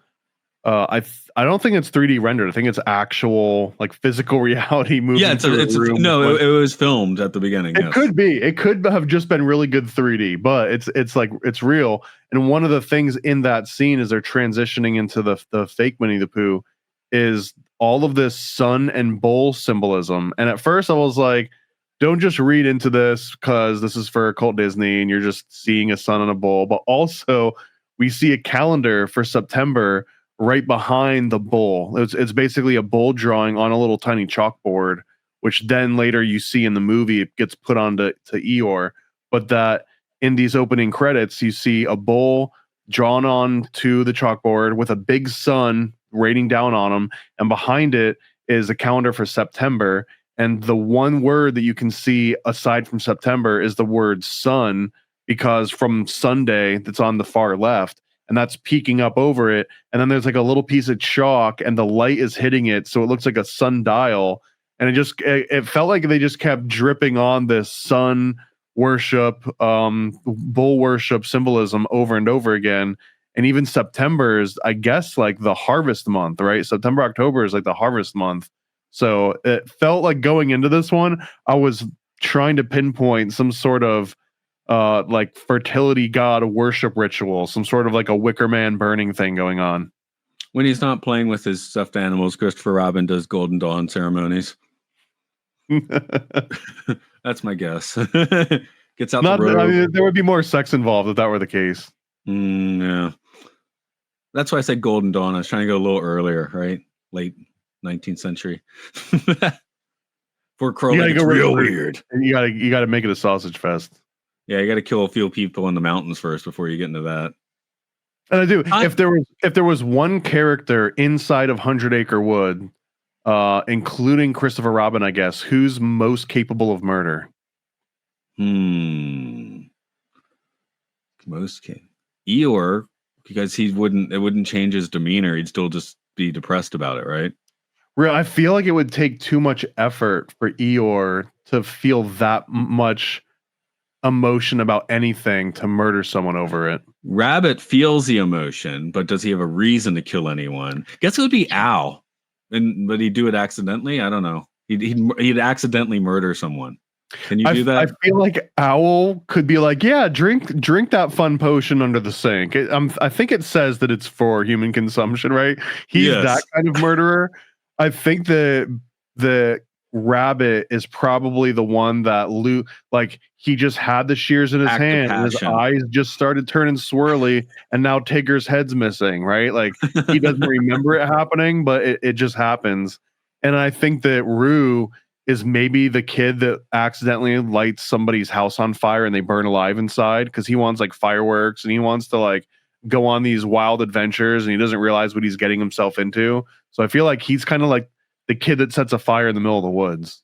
I don't think it's 3D rendered. I think it's actual like physical reality movie. Yeah, it was filmed at the beginning. It could be. It could have just been really good 3D, but it's real. And one of the things in that scene as they're transitioning into the fake Winnie the Pooh is all of this sun and bull symbolism. And at first I was like, don't just read into this because this is for Occult Disney and you're just seeing a sun on a bull, but also we see a calendar for September right behind the bull. It's basically a bull drawing on a little tiny chalkboard, which then later you see in the movie it gets put onto Eeyore. But that in these opening credits, you see a bull drawn on to the chalkboard with a big sun raining down on him, and behind it is a calendar for September. And the one word that you can see aside from September is the word sun, because from Sunday that's on the far left, and that's peeking up over it. And then there's like a little piece of chalk and the light is hitting it. So it looks like a sundial. And it felt like they just kept dripping on this sun worship, bull worship symbolism over and over again. And even September is, I guess, like the harvest month, right? September, October is like the harvest month. So it felt like going into this one, I was trying to pinpoint some sort of like fertility god worship ritual, some sort of like a Wicker Man burning thing going on. When he's not playing with his stuffed animals, Christopher Robin does Golden Dawn ceremonies. That's my guess. Gets out the road. I mean, there would be more sex involved if that were the case. Yeah. That's why I said Golden Dawn. I was trying to go a little earlier, right? Late 19th century. For Crow, it's real weird. And you gotta make it a sausage fest. Yeah, you got to kill a few people in the mountains first before you get into that. And I do. If there was one character inside of 100 Acre Wood, including Christopher Robin, I guess, who's most capable of murder? Eeyore, because it wouldn't change his demeanor. He'd still just be depressed about it, right? I feel like it would take too much effort for Eeyore to feel that much emotion about anything to murder someone over it. Rabbit feels the emotion, but does he have a reason to kill anyone? Guess it would be Owl, but he'd do it accidentally. I don't know. He'd accidentally murder someone. Can you do that? I feel like Owl could be like, yeah, drink that fun potion under the sink. I think it says that it's for human consumption, right? He's that kind of murderer. I think the Rabbit is probably the one that like he just had the shears in his hand and his eyes just started turning swirly and now Tigger's head's missing, right? Like he doesn't remember it happening, but it just happens. And I think that Rue is maybe the kid that accidentally lights somebody's house on fire and they burn alive inside because he wants like fireworks and he wants to like go on these wild adventures and he doesn't realize what he's getting himself into. So I feel like he's kind of like the kid that sets a fire in the middle of the woods.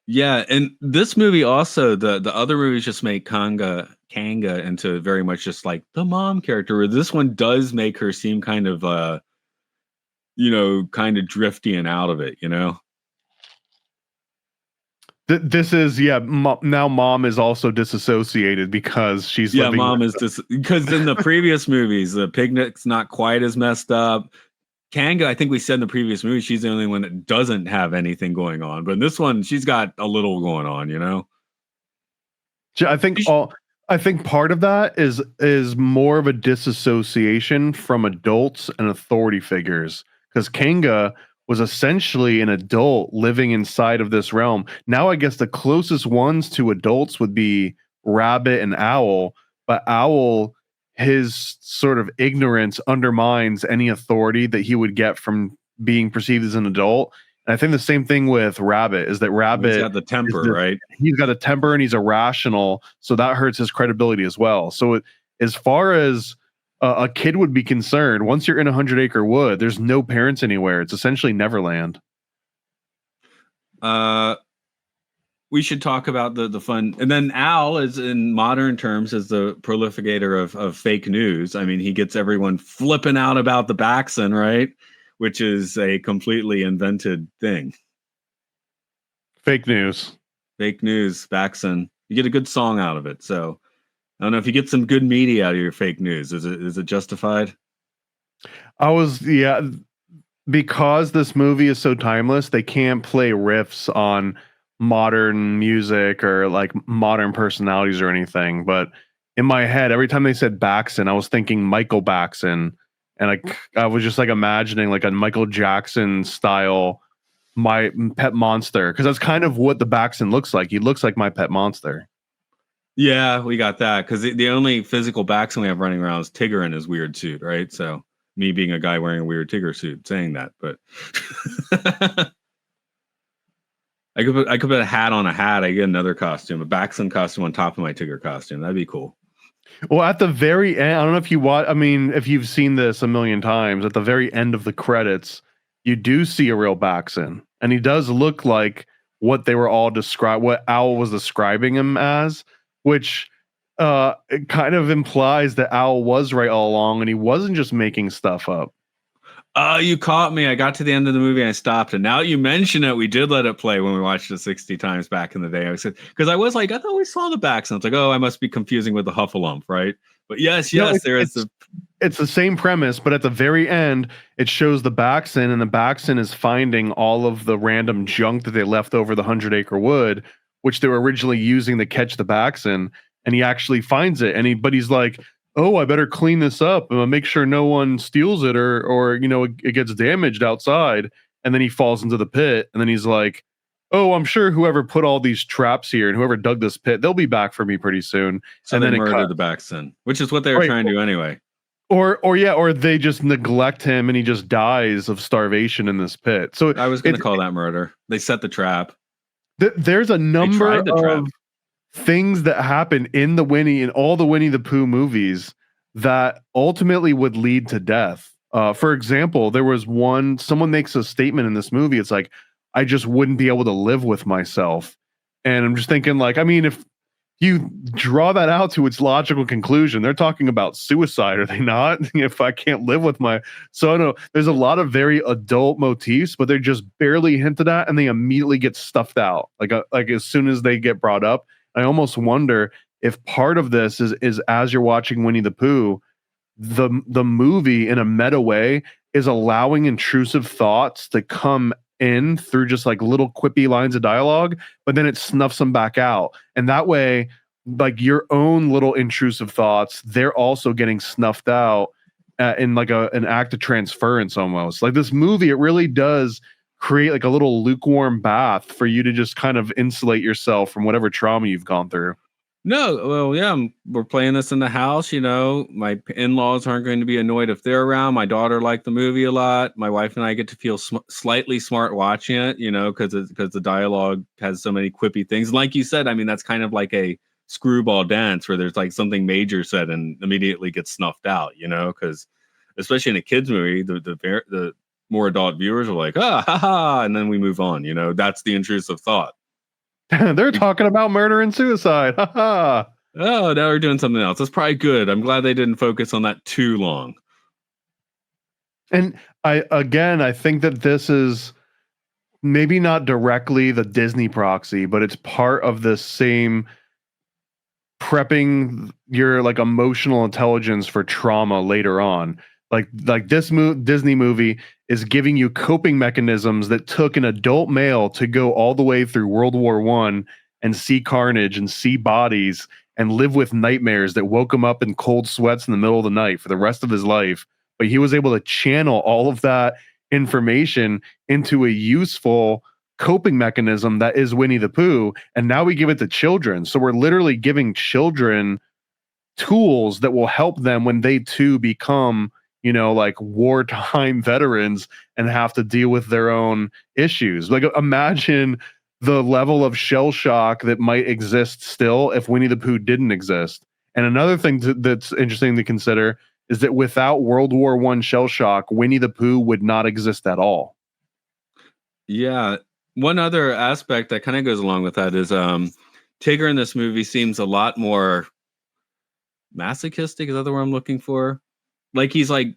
Yeah, and this movie also, the other movies just make Kanga into very much just like the mom character. Where this one does make her seem kind of kind of drifty and out of it, This is now mom is also disassociated because she's mom is because in the previous movies the picnic's not quite as messed up. Kanga, I think we said in the previous movie, she's the only one that doesn't have anything going on. But in this one, she's got a little going on, I think part of that is more of a disassociation from adults and authority figures. Because Kanga was essentially an adult living inside of this realm. Now I guess the closest ones to adults would be Rabbit and Owl, but Owl, his sort of ignorance undermines any authority that he would get from being perceived as an adult. And I think the same thing with Rabbit is that Rabbit he's got the temper, right? He's got a temper and he's irrational. So that hurts his credibility as well. So as far as a kid would be concerned, once you're in 100 Acre Wood, there's no parents anywhere. It's essentially Neverland. We should talk about the fun. And then Al is, in modern terms, is the prolificator of fake news. I mean, he gets everyone flipping out about the Baxen, right? Which is a completely invented thing. Fake news, Baxen. You get a good song out of it. So I don't know if you get some good media out of your fake news. Is it justified? Because this movie is so timeless, they can't play riffs on modern music or like modern personalities or anything. But in my head, every time they said Baxen, I was thinking Michael Baxen, and I was just like imagining like a Michael Jackson style my pet monster, because that's kind of what the Baxton looks like. He looks like my pet monster. Yeah, we got that because the only physical Baxton we have running around is Tigger in his weird suit, right? So me being a guy wearing a weird Tigger suit saying that, but I could put a hat on a hat. I get another costume, a Baxton costume on top of my Tigger costume. That'd be cool. Well, at the very end, I don't know if you watch. I mean, if you've seen this a million times, at the very end of the credits, you do see a real Baxton, and he does look like what they were all what Owl was describing him as, which it kind of implies that Owl was right all along, and he wasn't just making stuff up. You caught me. I got to the end of the movie and I stopped. And now that you mention it, we did let it play when we watched it 60 times back in the day. I said, because I was like, I thought we saw the Baxton. It's like, oh, I must be confusing with the Huffalump, right? But yes, No, there is the. It's the same premise, but at the very end, it shows the Baxton, and the Baxton is finding all of the random junk that they left over the 100-acre wood, which they were originally using to catch the Baxton. And he actually finds it, but he's like, oh, I better clean this up and make sure no one steals it or it gets damaged outside. And then he falls into the pit, and then he's like, oh, I'm sure whoever put all these traps here and whoever dug this pit, they'll be back for me pretty soon. So and they then murdered the Baxton, which is what they were trying to do anyway. Or they just neglect him and he just dies of starvation in this pit. So I was going to call that murder. They set the trap. There's a number of things that happen in all the Winnie the Pooh movies that ultimately would lead to death. For example, there was someone makes a statement in this movie. It's like, I just wouldn't be able to live with myself. And I'm just thinking, like, I mean, if you draw that out to its logical conclusion, they're talking about suicide, are they not? If I can't live with so I know there's a lot of very adult motifs, but they're just barely hinted at and they immediately get stuffed out. Like as soon as they get brought up, I almost wonder if part of this is as you're watching Winnie the Pooh, the movie in a meta way is allowing intrusive thoughts to come in through just like little quippy lines of dialogue, but then it snuffs them back out. And that way, like your own little intrusive thoughts, they're also getting snuffed out in like an act of transference almost. Like this movie, it really does create like a little lukewarm bath for you to just kind of insulate yourself from whatever trauma you've gone through. No, well, yeah, we're playing this in the house. My in-laws aren't going to be annoyed if they're around. My daughter liked the movie a lot. My wife and I get to feel slightly smart watching it, because the dialogue has so many quippy things. And like you said, I mean, that's kind of like a screwball dance where there's like something major said and immediately gets snuffed out, because especially in a kids movie, the more adult viewers are like, ha ha, and then we move on. That's the intrusive thought. They're talking about murder and suicide. Oh, now we're doing something else. That's probably good. I'm glad they didn't focus on that too long. And I think that this is maybe not directly the Disney proxy, but it's part of the same prepping your like emotional intelligence for trauma later on. Like this Disney movie is giving you coping mechanisms that took an adult male to go all the way through World War I and see carnage and see bodies and live with nightmares that woke him up in cold sweats in the middle of the night for the rest of his life. But he was able to channel all of that information into a useful coping mechanism that is Winnie the Pooh. And now we give it to children. So we're literally giving children tools that will help them when they too become like wartime veterans and have to deal with their own issues. Like imagine the level of shell shock that might exist still if Winnie the Pooh didn't exist. And another thing that's interesting to consider is that without World War I shell shock, Winnie the Pooh would not exist at all. Yeah. One other aspect that kind of goes along with that is Tigger in this movie seems a lot more masochistic. Is that the word I'm looking for? Like he's like,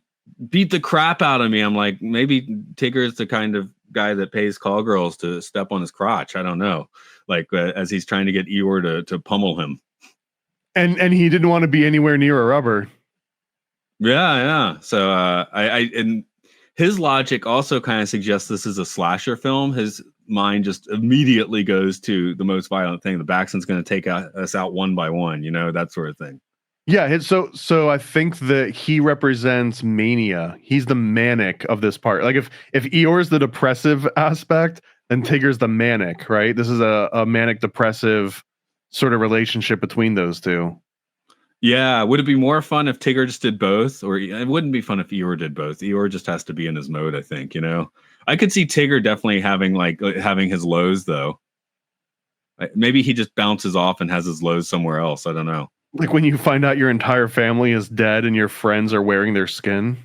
beat the crap out of me. I'm like, maybe Tigger is the kind of guy that pays call girls to step on his crotch. I don't know. Like as he's trying to get Eeyore to pummel him. And he didn't want to be anywhere near a rubber. Yeah. So and his logic also kind of suggests this is a slasher film. His mind just immediately goes to the most violent thing. The Baxton's going to take us out one by one, that sort of thing. Yeah, so I think that he represents mania. He's the manic of this part. Like if Eeyore's the depressive aspect, then Tigger's the manic, right? This is a manic depressive sort of relationship between those two. Yeah, would it be more fun if Tigger just did both, or it wouldn't be fun if Eeyore did both? Eeyore just has to be in his mode, I think. I could see Tigger definitely having his lows though. Maybe he just bounces off and has his lows somewhere else. I don't know. Like when you find out your entire family is dead and your friends are wearing their skin.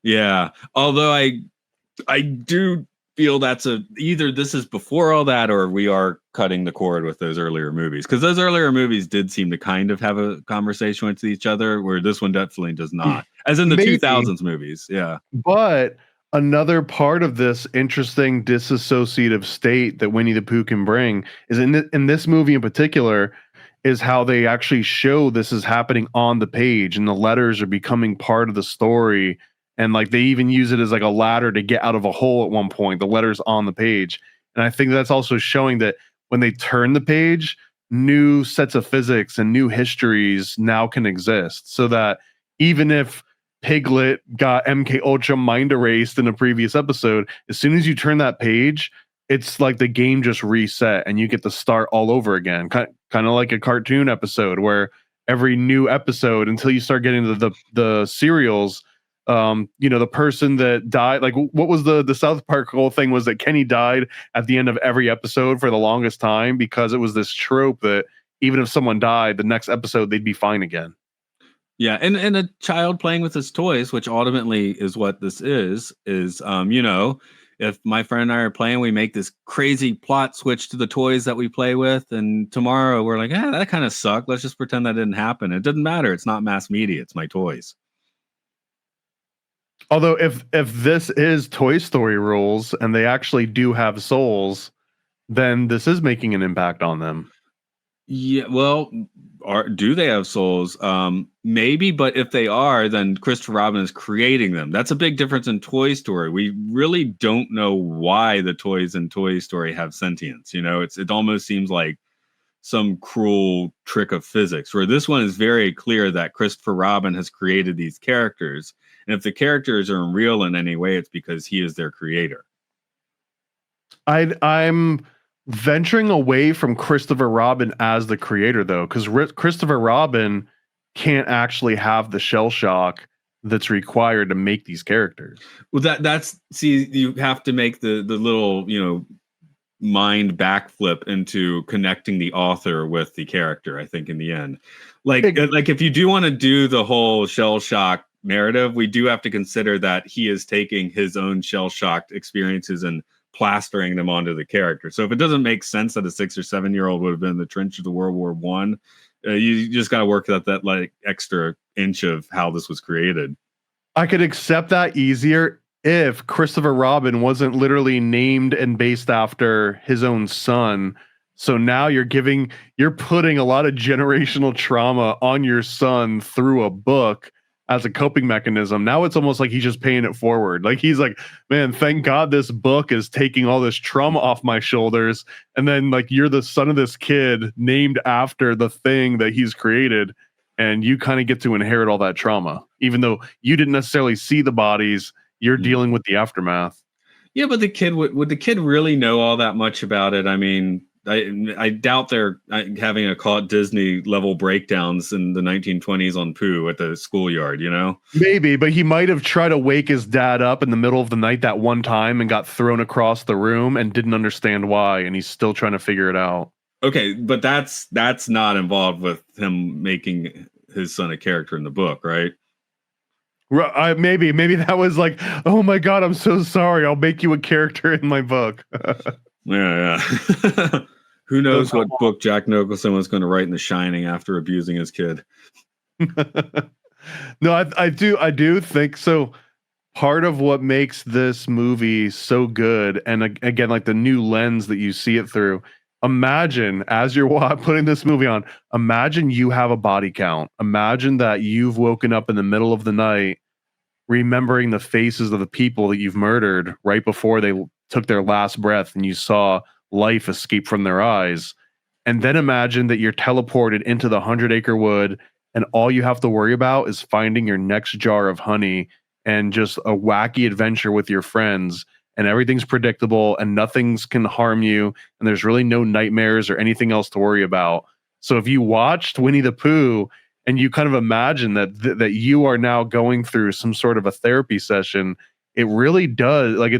Yeah, although I do feel that's either this is before all that or we are cutting the cord with those earlier movies, because those earlier movies did seem to kind of have a conversation with each other, where this one definitely does not, as in the Maybe. 2000s movies. Yeah, But another part of this interesting disassociative state that Winnie the Pooh can bring is in this movie in particular, is how they actually show this is happening on the page and the letters are becoming part of the story. And like they even use it as like a ladder to get out of a hole at one point, the letters on the page. And I think that's also showing that when they turn the page, new sets of physics and new histories now can exist. So that even if Piglet got MK Ultra mind erased in a previous episode, as soon as you turn that page, it's like the game just reset and you get to start all over again. Kind of like a cartoon episode where every new episode until you start getting to the serials, the person that died, like what was the South Park whole thing was that Kenny died at the end of every episode for the longest time because it was this trope that even if someone died, the next episode they'd be fine again. yeah, and a child playing with his toys, which ultimately is what this is if my friend and I are playing, we make this crazy plot switch to the toys that we play with, and tomorrow we're like, that kind of sucked. Let's just pretend that didn't happen. It doesn't matter. It's not mass media. It's my toys. Although if this is Toy Story rules and they actually do have souls, then this is making an impact on them. Yeah, well, do they have souls? Maybe, but if they are, then Christopher Robin is creating them. That's a big difference in Toy Story. We really don't know why the toys in Toy Story have sentience. It almost seems like some cruel trick of physics, where this one is very clear that Christopher Robin has created these characters. And if the characters are real in any way, it's because he is their creator. I'm venturing away from Christopher Robin as the creator, though, because Christopher Robin can't actually have the shell shock that's required to make these characters. Well, you have to make the little, mind backflip into connecting the author with the character, I think, in the end. Like if you do want to do the whole shell shock narrative, we do have to consider that he is taking his own shell shocked experiences and plastering them onto the character. So if it doesn't make sense that a 6 or 7 year old would have been in the trenches of World War One, you just got to work out that like extra inch of how this was created. I could accept that easier if Christopher Robin wasn't literally named and based after his own son. So now you're putting a lot of generational trauma on your son through a book as a coping mechanism. Now it's almost like he's just paying it forward. Like he's like, man, thank God this book is taking all this trauma off my shoulders. And then like you're the son of this kid named after the thing that he's created. And you kind of get to inherit all that trauma, even though you didn't necessarily see the bodies. You're dealing with the aftermath. Yeah, but the kid would the kid really know all that much about it? I mean, I doubt they're having Occult Disney level breakdowns in the 1920s on Pooh at the schoolyard, Maybe, but he might have tried to wake his dad up in the middle of the night that one time and got thrown across the room and didn't understand why, and he's still trying to figure it out. Okay, but that's not involved with him making his son a character in the book, right? Maybe that was like, oh my God, I'm so sorry. I'll make you a character in my book. Yeah. Who knows what book Jack Nicholson was going to write in The Shining after abusing his kid? No, I do think so. Part of what makes this movie so good, and again, like the new lens that you see it through. Imagine as you're putting this movie on, imagine you have a body count. Imagine that you've woken up in the middle of the night, remembering the faces of the people that you've murdered right before they took their last breath and you saw life escape from their eyes. And then imagine that you're teleported into the 100 Acre Wood and all you have to worry about is finding your next jar of honey and just a wacky adventure with your friends, and everything's predictable and nothing's can harm you, and there's really no nightmares or anything else to worry about. So if you watched Winnie the Pooh and you kind of imagine that you are now going through some sort of a therapy session, it really does, like,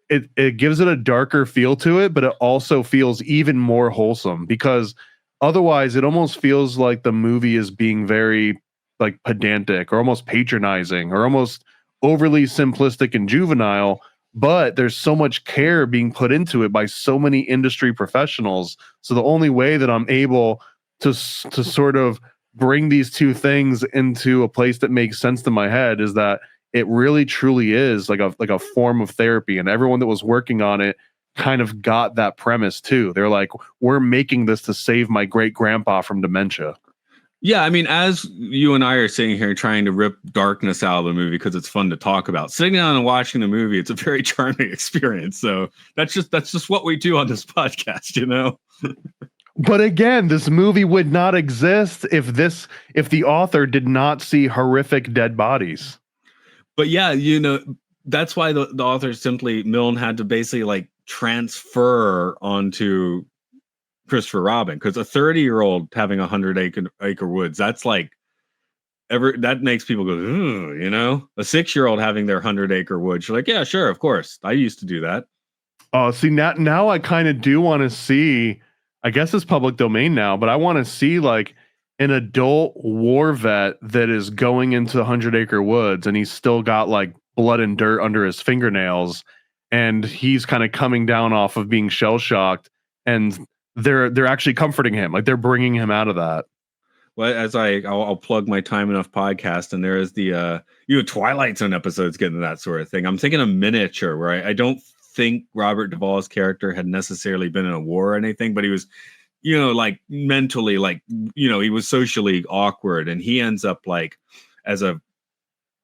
it gives it a darker feel to it, but it also feels even more wholesome, because otherwise it almost feels like the movie is being very like pedantic or almost patronizing or almost overly simplistic and juvenile, but there's so much care being put into it by so many industry professionals. So the only way that I'm able to sort of bring these two things into a place that makes sense to my head is that it really truly is like a form of therapy, and everyone that was working on it kind of got that premise too. They're like, we're making this to save my great grandpa from dementia. Yeah, I mean, as you and I are sitting here trying to rip darkness out of the movie because it's fun to talk about, sitting down and watching the movie, it's a very charming experience. So that's just what we do on this podcast, you know. But again, this movie would not exist if the author did not see horrific dead bodies. But yeah, you know, that's why the author simply Milne had to basically like transfer onto Christopher Robin, because a 30-year-old having 100-acre woods, that's like that makes people go, ooh, you know. A 6-year-old having their 100-acre woods, you're like, yeah, sure, of course, I used to do that. Oh, see, now I kind of do want to see. I guess it's public domain now, but I want to see like an adult war vet that is going into 100-acre woods, and he's still got like blood and dirt under his fingernails, and he's kind of coming down off of being shell shocked, and they're actually comforting him, like they're bringing him out of that. Well, as I'll plug my Time Enough podcast, and there is the Twilight Zone episodes getting that sort of thing. I'm thinking a miniature where I don't think Robert Duvall's character had necessarily been in a war or anything, but he was, you know, like mentally, like, you know, he was socially awkward, and he ends up like as a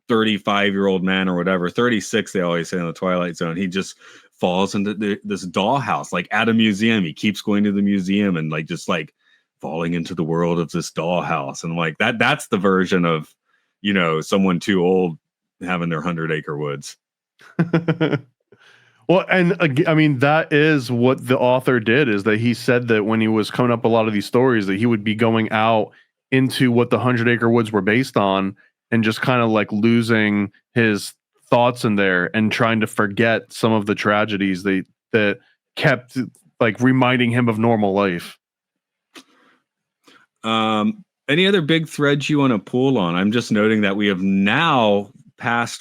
35-year-old man or whatever, 36 they always say in the Twilight Zone, he just falls into this dollhouse, like at a museum. He keeps going to the museum and like just like falling into the world of this dollhouse, and like that's the version of, you know, someone too old having their 100-acre woods. Well, and I mean, that is what the author did, is that he said that when he was coming up a lot of these stories, that he would be going out into what the 100-acre woods were based on and just kind of like losing his thoughts in there and trying to forget some of the tragedies that kept like reminding him of normal life. Any other big threads you want to pull on? I'm just noting that we have now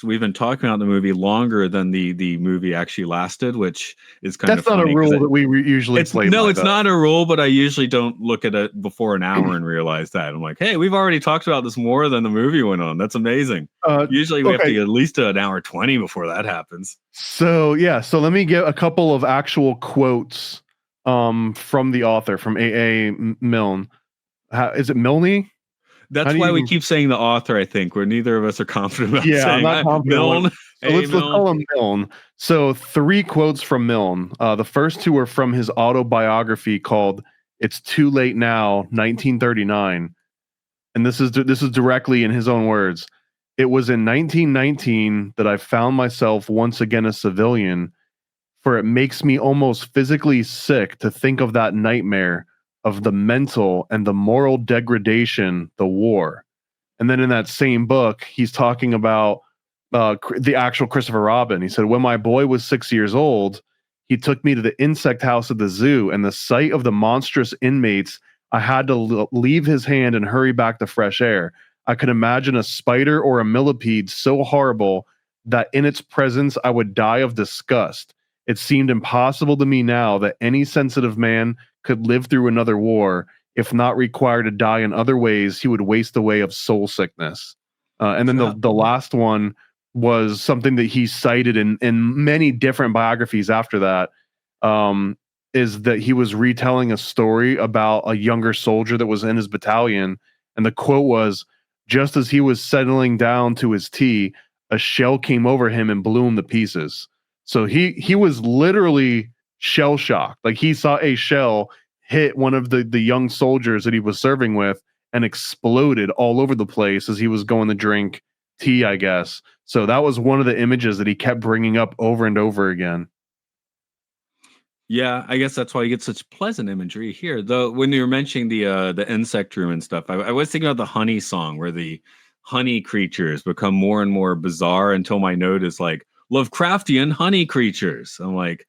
we've been talking about the movie longer than the movie actually lasted, which is kind of funny. That's not a rule that we usually play. No, it's not a rule, but I usually don't look at it before an hour and realize that. I'm like, hey, we've already talked about this more than the movie went on. That's amazing. Usually we have to get at least an hour 20 before that happens. So yeah, so let me get a couple of actual quotes from the author, from A.A. Milne. Is it Milne? That's why we keep saying the author, I think, where neither of us are confident about saying. I'm not confident. Milne. So let's call him Milne. So 3 quotes from Milne. The first 2 are from his autobiography called "It's Too Late Now," 1939, and this is directly in his own words. "It was in 1919 that I found myself once again a civilian, for it makes me almost physically sick to think of that nightmare of the mental and the moral degradation, the war." And then in that same book, he's talking about the actual Christopher Robin. He said, "When my boy was 6 years old, he took me to the insect house at the zoo, and the sight of the monstrous inmates, I had to leave his hand and hurry back to fresh air. I could imagine a spider or a millipede so horrible that in its presence I would die of disgust. It seemed impossible to me now that any sensitive man could live through another war. If not required to die in other ways, he would waste away of soul sickness." And then the last one was something that he cited in many different biographies after that, is that he was retelling a story about a younger soldier that was in his battalion. And the quote was, "Just as he was settling down to his tea, a shell came over him and blew him to pieces." So he was literally shell shocked. Like he saw a shell hit one of the young soldiers that he was serving with, and exploded all over the place as he was going to drink tea, I guess. So that was one of the images that he kept bringing up over and over again. Yeah, I guess that's why you get such pleasant imagery here. Though when you were mentioning the insect room and stuff, I was thinking about the honey song where the honey creatures become more and more bizarre until my note is like Lovecraftian honey creatures. I'm like,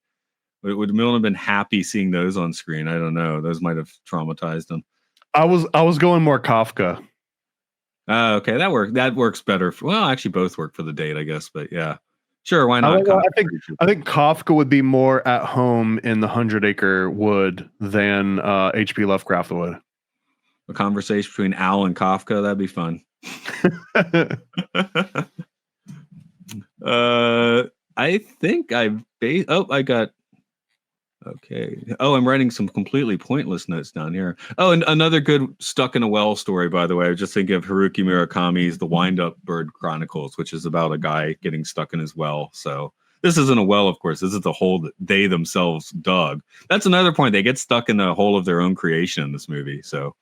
would Milne have been happy seeing those on screen? I don't know. Those might have traumatized him. I was going more Kafka. Okay, that works better. Well, actually, both work for the date, I guess. But yeah, sure, why not? I think Kafka would be more at home in the 100-Acre Wood than H.P. Lovecraft would. A conversation between Al and Kafka, that'd be fun. I think I got. Okay. Oh, I'm writing some completely pointless notes down here. Oh, and another good stuck in a well story, by the way. I was just thinking of Haruki Murakami's The Wind-Up Bird Chronicles, which is about a guy getting stuck in his well. So this isn't a well, of course. This is the hole that they themselves dug. That's another point. They get stuck in the hole of their own creation in this movie. So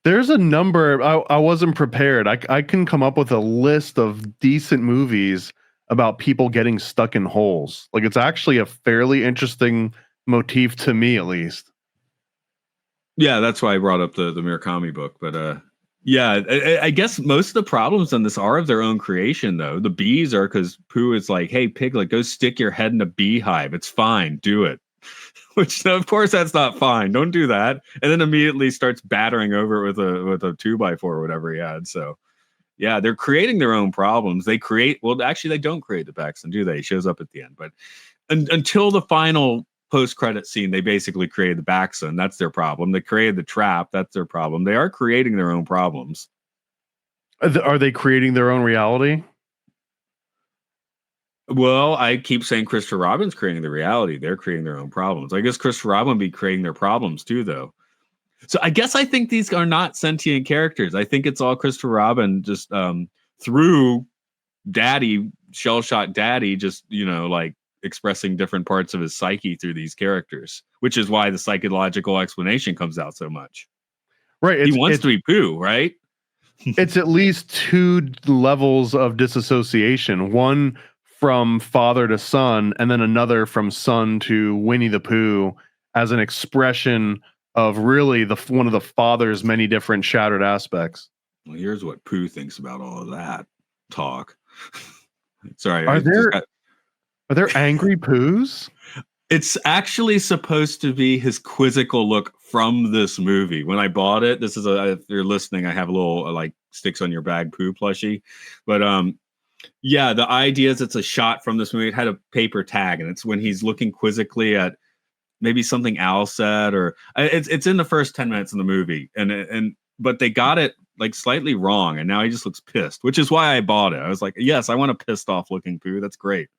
there's a number. I wasn't prepared. I can come up with a list of decent movies about people getting stuck in holes. Like, it's actually a fairly interesting motif to me, at least. Yeah, that's why I brought up the Murakami book. But yeah, I guess most of the problems in this are of their own creation, though. The bees are because Pooh is like, hey, Piglet, go stick your head in a beehive. It's fine. Do it. Which, of course, that's not fine. Don't do that. And then immediately starts battering over it with a 2x4 or whatever he had. So yeah, they're creating their own problems. They actually, they don't create the Paxton, do they? He shows up at the end. But until the final post-credit scene, they basically created the Baxon. That's their problem. They created the trap. That's their problem. They are creating their own problems. Are they creating their own reality? Well, I keep saying Christopher Robin's creating the reality. They're creating their own problems. I guess Christopher Robin would be creating their problems too, though. So I guess I think these are not sentient characters. I think it's all Christopher Robin just through Daddy, shell-shocked Daddy, just, like expressing different parts of his psyche through these characters, which is why the psychological explanation comes out so much. Right. He wants to be Pooh, right? It's at least two levels of disassociation. One from father to son, and then another from son to Winnie the Pooh as an expression of really one of the father's many different shattered aspects. Well, here's what Pooh thinks about all of that talk. Sorry. Are there angry Poohs? It's actually supposed to be his quizzical look from this movie. When I bought it, this is if you're listening, I have a little like sticks on your bag Pooh plushie. But yeah, the idea is it's a shot from this movie. It had a paper tag, and it's when he's looking quizzically at maybe something Al said, or it's in the first 10 minutes of the movie, but they got it like slightly wrong, and now he just looks pissed, which is why I bought it. I was like, yes, I want a pissed off looking Pooh. That's great.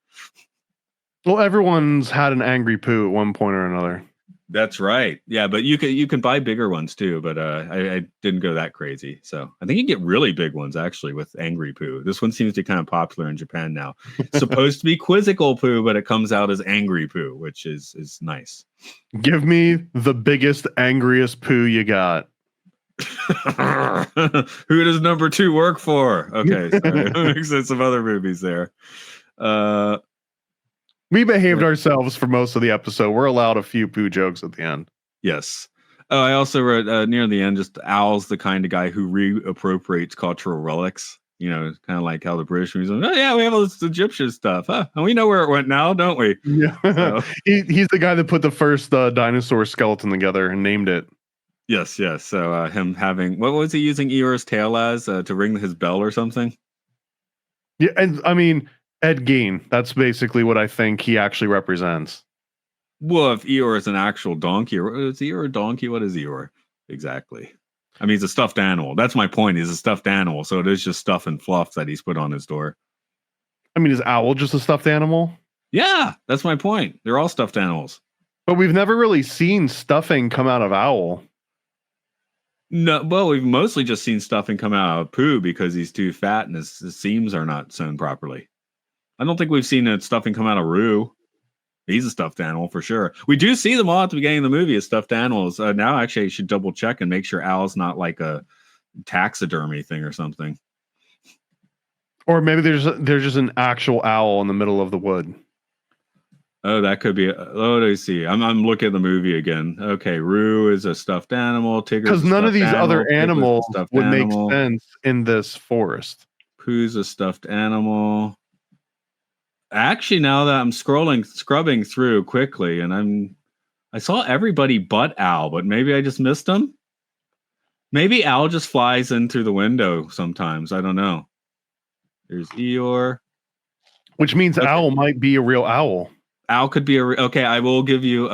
Well, everyone's had an angry Pooh at one point or another. That's right. Yeah, but you can buy bigger ones too, but I didn't go that crazy. So I think you get really big ones actually with Angry Pooh. This one seems to be kind of popular in Japan now. It's supposed to be quizzical Pooh, but it comes out as Angry Pooh, which is nice. Give me the biggest, angriest Pooh you got. Who does number 2 work for? Okay, sorry. Makes sense of other movies there. We behaved ourselves for most of the episode. We're allowed a few Pooh jokes at the end. Yes. Oh, I also wrote near the end, just Al's the kind of guy who reappropriates cultural relics. Kind of like how the British movies, oh yeah, we have all this Egyptian stuff. Huh? And we know where it went now, don't we? Yeah. So. He's the guy that put the first dinosaur skeleton together and named it. Yes. So him having, what was he using Eeyore's tail as to ring his bell or something? Yeah, and I mean, Ed Gein. That's basically what I think he actually represents. Well, if Eeyore is an actual donkey, is Eeyore a donkey? What is Eeyore exactly? I mean, he's a stuffed animal. That's my point. He's a stuffed animal, so it is just stuff and fluff that he's put on his door. I mean, is Owl just a stuffed animal? Yeah, that's my point. They're all stuffed animals. But we've never really seen stuffing come out of Owl. No, well, we've mostly just seen stuffing come out of Pooh because he's too fat and his seams are not sewn properly. I don't think we've seen stuffing come out of Roo. He's a stuffed animal for sure. We do see them all at the beginning of the movie as stuffed animals. Now, actually, I should double check and make sure Al's not like a taxidermy thing or something. Or maybe there's just an actual owl in the middle of the wood. Oh, that could be. Oh, let me see. I'm looking at the movie again. Okay, Roo is a stuffed animal. Tigger, because none of these other animals would make sense in this forest. Pooh's a stuffed animal. Actually, now that I'm scrubbing through quickly, and I saw everybody but Al, but maybe I just missed him. Maybe Al just flies in through the window sometimes. I don't know. There's Eeyore, which means Owl might be a real owl. Al could be okay. I will give you.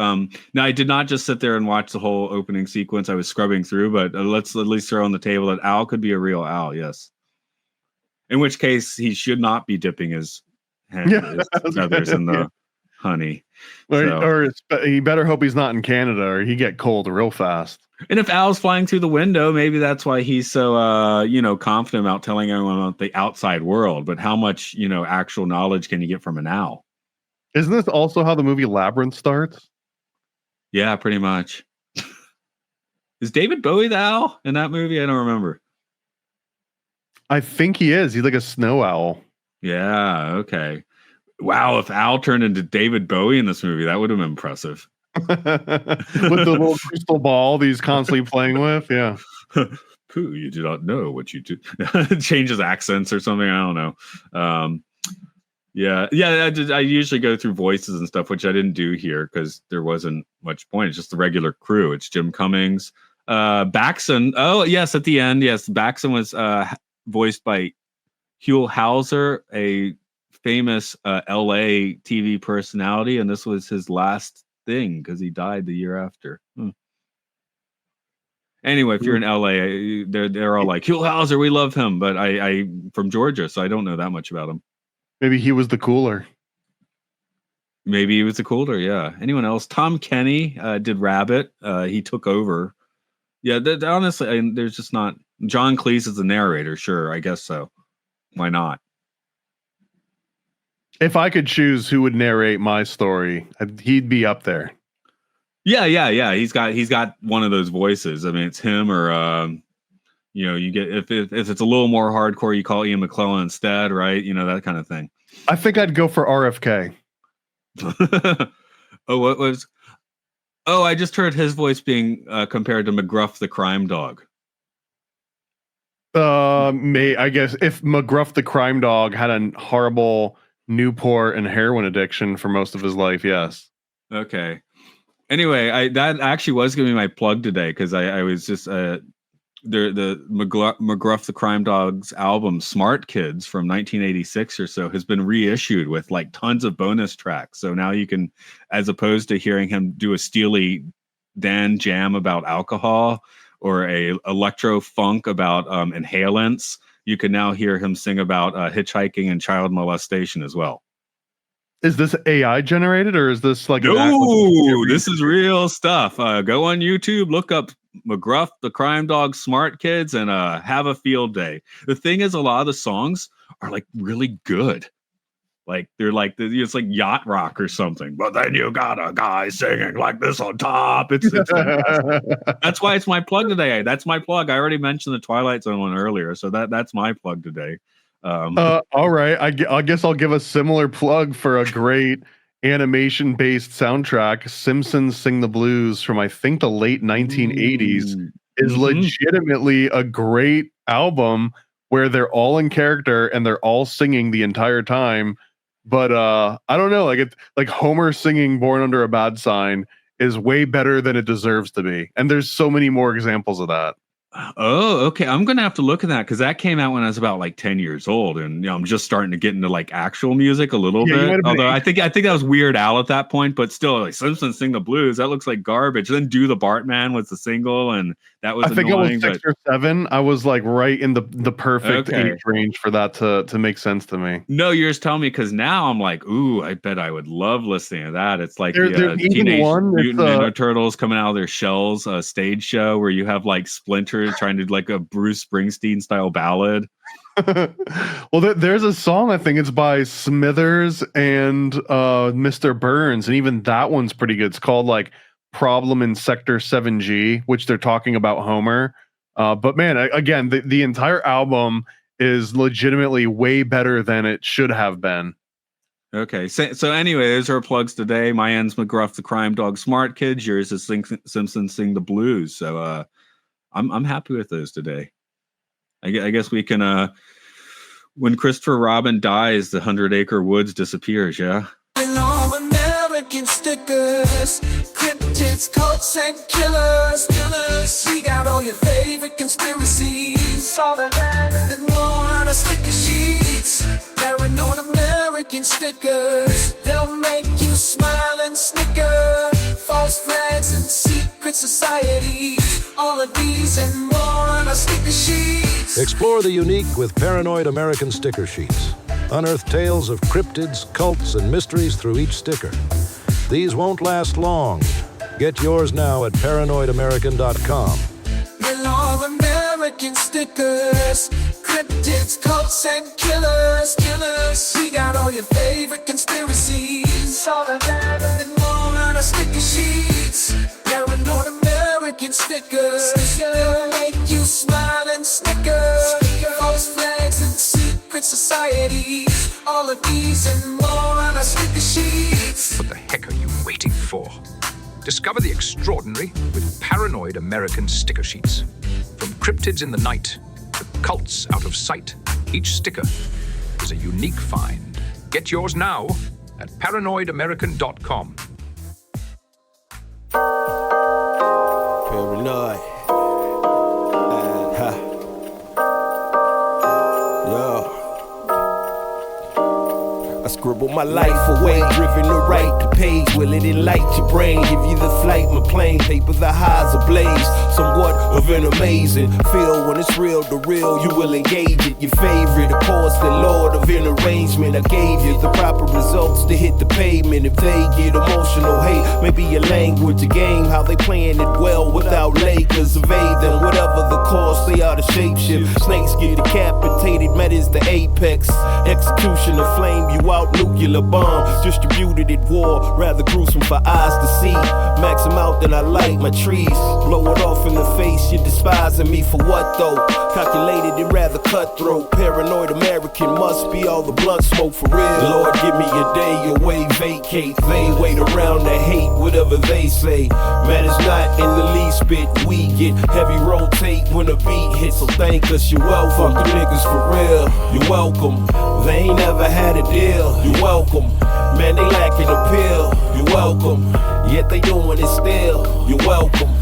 Now, I did not just sit there and watch the whole opening sequence. I was scrubbing through, but let's at least throw on the table that Al could be a real owl. Yes. In which case, he should not be dipping his feathers in the honey. Or he better hope he's not in Canada, or he get cold real fast. And if Al's flying through the window, maybe that's why he's so confident about telling everyone about the outside world. But how much actual knowledge can you get from an owl? Isn't this also how the movie Labyrinth starts? Yeah, pretty much. Is David Bowie the owl in that movie? I don't remember. I think he is. He's like a snow owl. Yeah, okay. Wow, if Al turned into David Bowie in this movie, that would have been impressive. With the little crystal ball that he's constantly playing with, yeah. Pooh, you do not know what you do. Changes accents or something, I don't know. I usually go through voices and stuff, which I didn't do here because there wasn't much point. It's just the regular crew. It's Jim Cummings, Baxon. Oh, yes, at the end, yes, Baxon was voiced by Hugh Hauser, a famous LA TV personality, and this was his last thing because he died the year after. Anyway, if you're in LA, they're all like, Hugh Hauser, we love him, but I from Georgia, so I don't know that much about him. Maybe he was the cooler. Maybe he was the cooler, yeah. Anyone else? Tom Kenny did Rabbit. He took over. Yeah, honestly, there's just not. John Cleese is the narrator, sure, I guess so. Why not? If I could choose who would narrate my story, he'd be up there. Yeah. He's got one of those voices. I mean, it's him or you get if it's a little more hardcore, you call Ian McClellan instead, right? That kind of thing. I think I'd go for RFK. I just heard his voice being compared to McGruff the crime dog. I guess if McGruff the crime dog had a horrible Newport and heroin addiction for most of his life, yes. Okay. Anyway, that actually was going to be my plug today because I was just the McGruff the Crime Dog's album Smart Kids from 1986 or so has been reissued with like tons of bonus tracks. So now you can, as opposed to hearing him do a Steely Dan jam about alcohol or a electro funk about inhalants, you can now hear him sing about hitchhiking and child molestation as well. Is this AI generated or is this like no? This is real stuff. Go on YouTube, look up McGruff the Crime Dog Smart Kids, and have a field day. The thing is, a lot of the songs are like really good. Like they're like it's like yacht rock or something. But then you got a guy singing like this on top. It's that's why it's my plug today. That's my plug. I already mentioned the Twilight Zone one earlier, so that's my plug today. All right. I guess I'll give a similar plug for a great animation-based soundtrack. Simpsons Sing the Blues from I think the late 1980s is legitimately a great album where they're all in character and they're all singing the entire time. But I don't know, like Homer singing Born Under a Bad Sign is way better than it deserves to be. And there's so many more examples of that. Oh, okay. I'm gonna have to look at that because that came out when I was about like 10 years old, and I'm just starting to get into like actual music a little bit. Although I think that was Weird Al at that point, but still, like Simpsons Sing the Blues, that looks like garbage. Then Do the Bartman was the single, and That was I think I was annoying, 6 but or 7. I was like right in the perfect Okay. age range for that to make sense to me. no, you're just telling me because now I'm like, ooh, I bet I would love listening to that. It's like There's the even Teenage one. It's Mutant Ninja Turtles coming out of their shells, a stage show where you have like Splinter trying to do like a Bruce Springsteen style ballad. well, there's a song, I think it's by Smithers and Mr. Burns, and even that one's pretty good. It's called like Problem in Sector 7G, which they're talking about Homer. But man, again, the entire album is legitimately way better than it should have been. Okay, so anyway, those are our plugs today. My end's McGruff the Crime Dog Smart Kids. Yours is Simpsons Sing the Blues. So I'm happy with those today. I guess we can when Christopher Robin dies, the 100-acre woods disappears. Yeah. All American stickers, cryptids, cults, and killers. We got all your favorite conspiracies, all the land and more on our sticker sheets. Paranoid American stickers, they'll make you smile and snicker. False flags and secret societies, all of these and more on our sticker sheets. Explore the unique with Paranoid American sticker sheets. Unearth tales of cryptids, cults, and mysteries through each sticker. These won't last long. Get yours now at paranoidamerican.com. All American stickers, cryptids, cults, and killers. We got all your favorite conspiracies, all of that and more on our sticker sheets. Paranoid American stickers, they'll make you smile and snicker. False flags and secret societies, all of these and more on our sticker sheets. What the heck are you waiting for? Discover the extraordinary with Paranoid American sticker sheets. From cryptids in the night to cults out of sight, each sticker is a unique find. Get yours now at paranoidamerican.com. Paranoid. Yo. I scribble my life away, driven to write the page. Will it enlighten your brain? Give you the flight, my plane, paper the highs ablaze. Somewhat of an amazing feel when it's real to real. You will engage it. Your favorite, of course, the Lord of an arrangement. I gave you the proper results to hit the pavement. If they get emotional, hey, maybe your language, a game, how they playing it well without Lakers. Evade them, whatever the cost, they are the shapeshift. Snakes get decapitated, met is the apex. Execution of flame you out, nuclear bomb distributed at war, rather gruesome for eyes to see. Max them out, then I light my trees. Blow it off in the face, you're despising me for what though? Calculated and rather cutthroat. Paranoid American must be all the blunt smoke for real. Lord, give me a day away, vacate. They wait around to hate whatever they say. Man, it's not in the least bit. We get heavy rotate when the beat hits, so thank us, you're welcome. Fuck the niggas for real, you're welcome. They ain't never had a deal, you're welcome. Man, they lacking appeal, you're welcome. Yet they doing it still, you're welcome.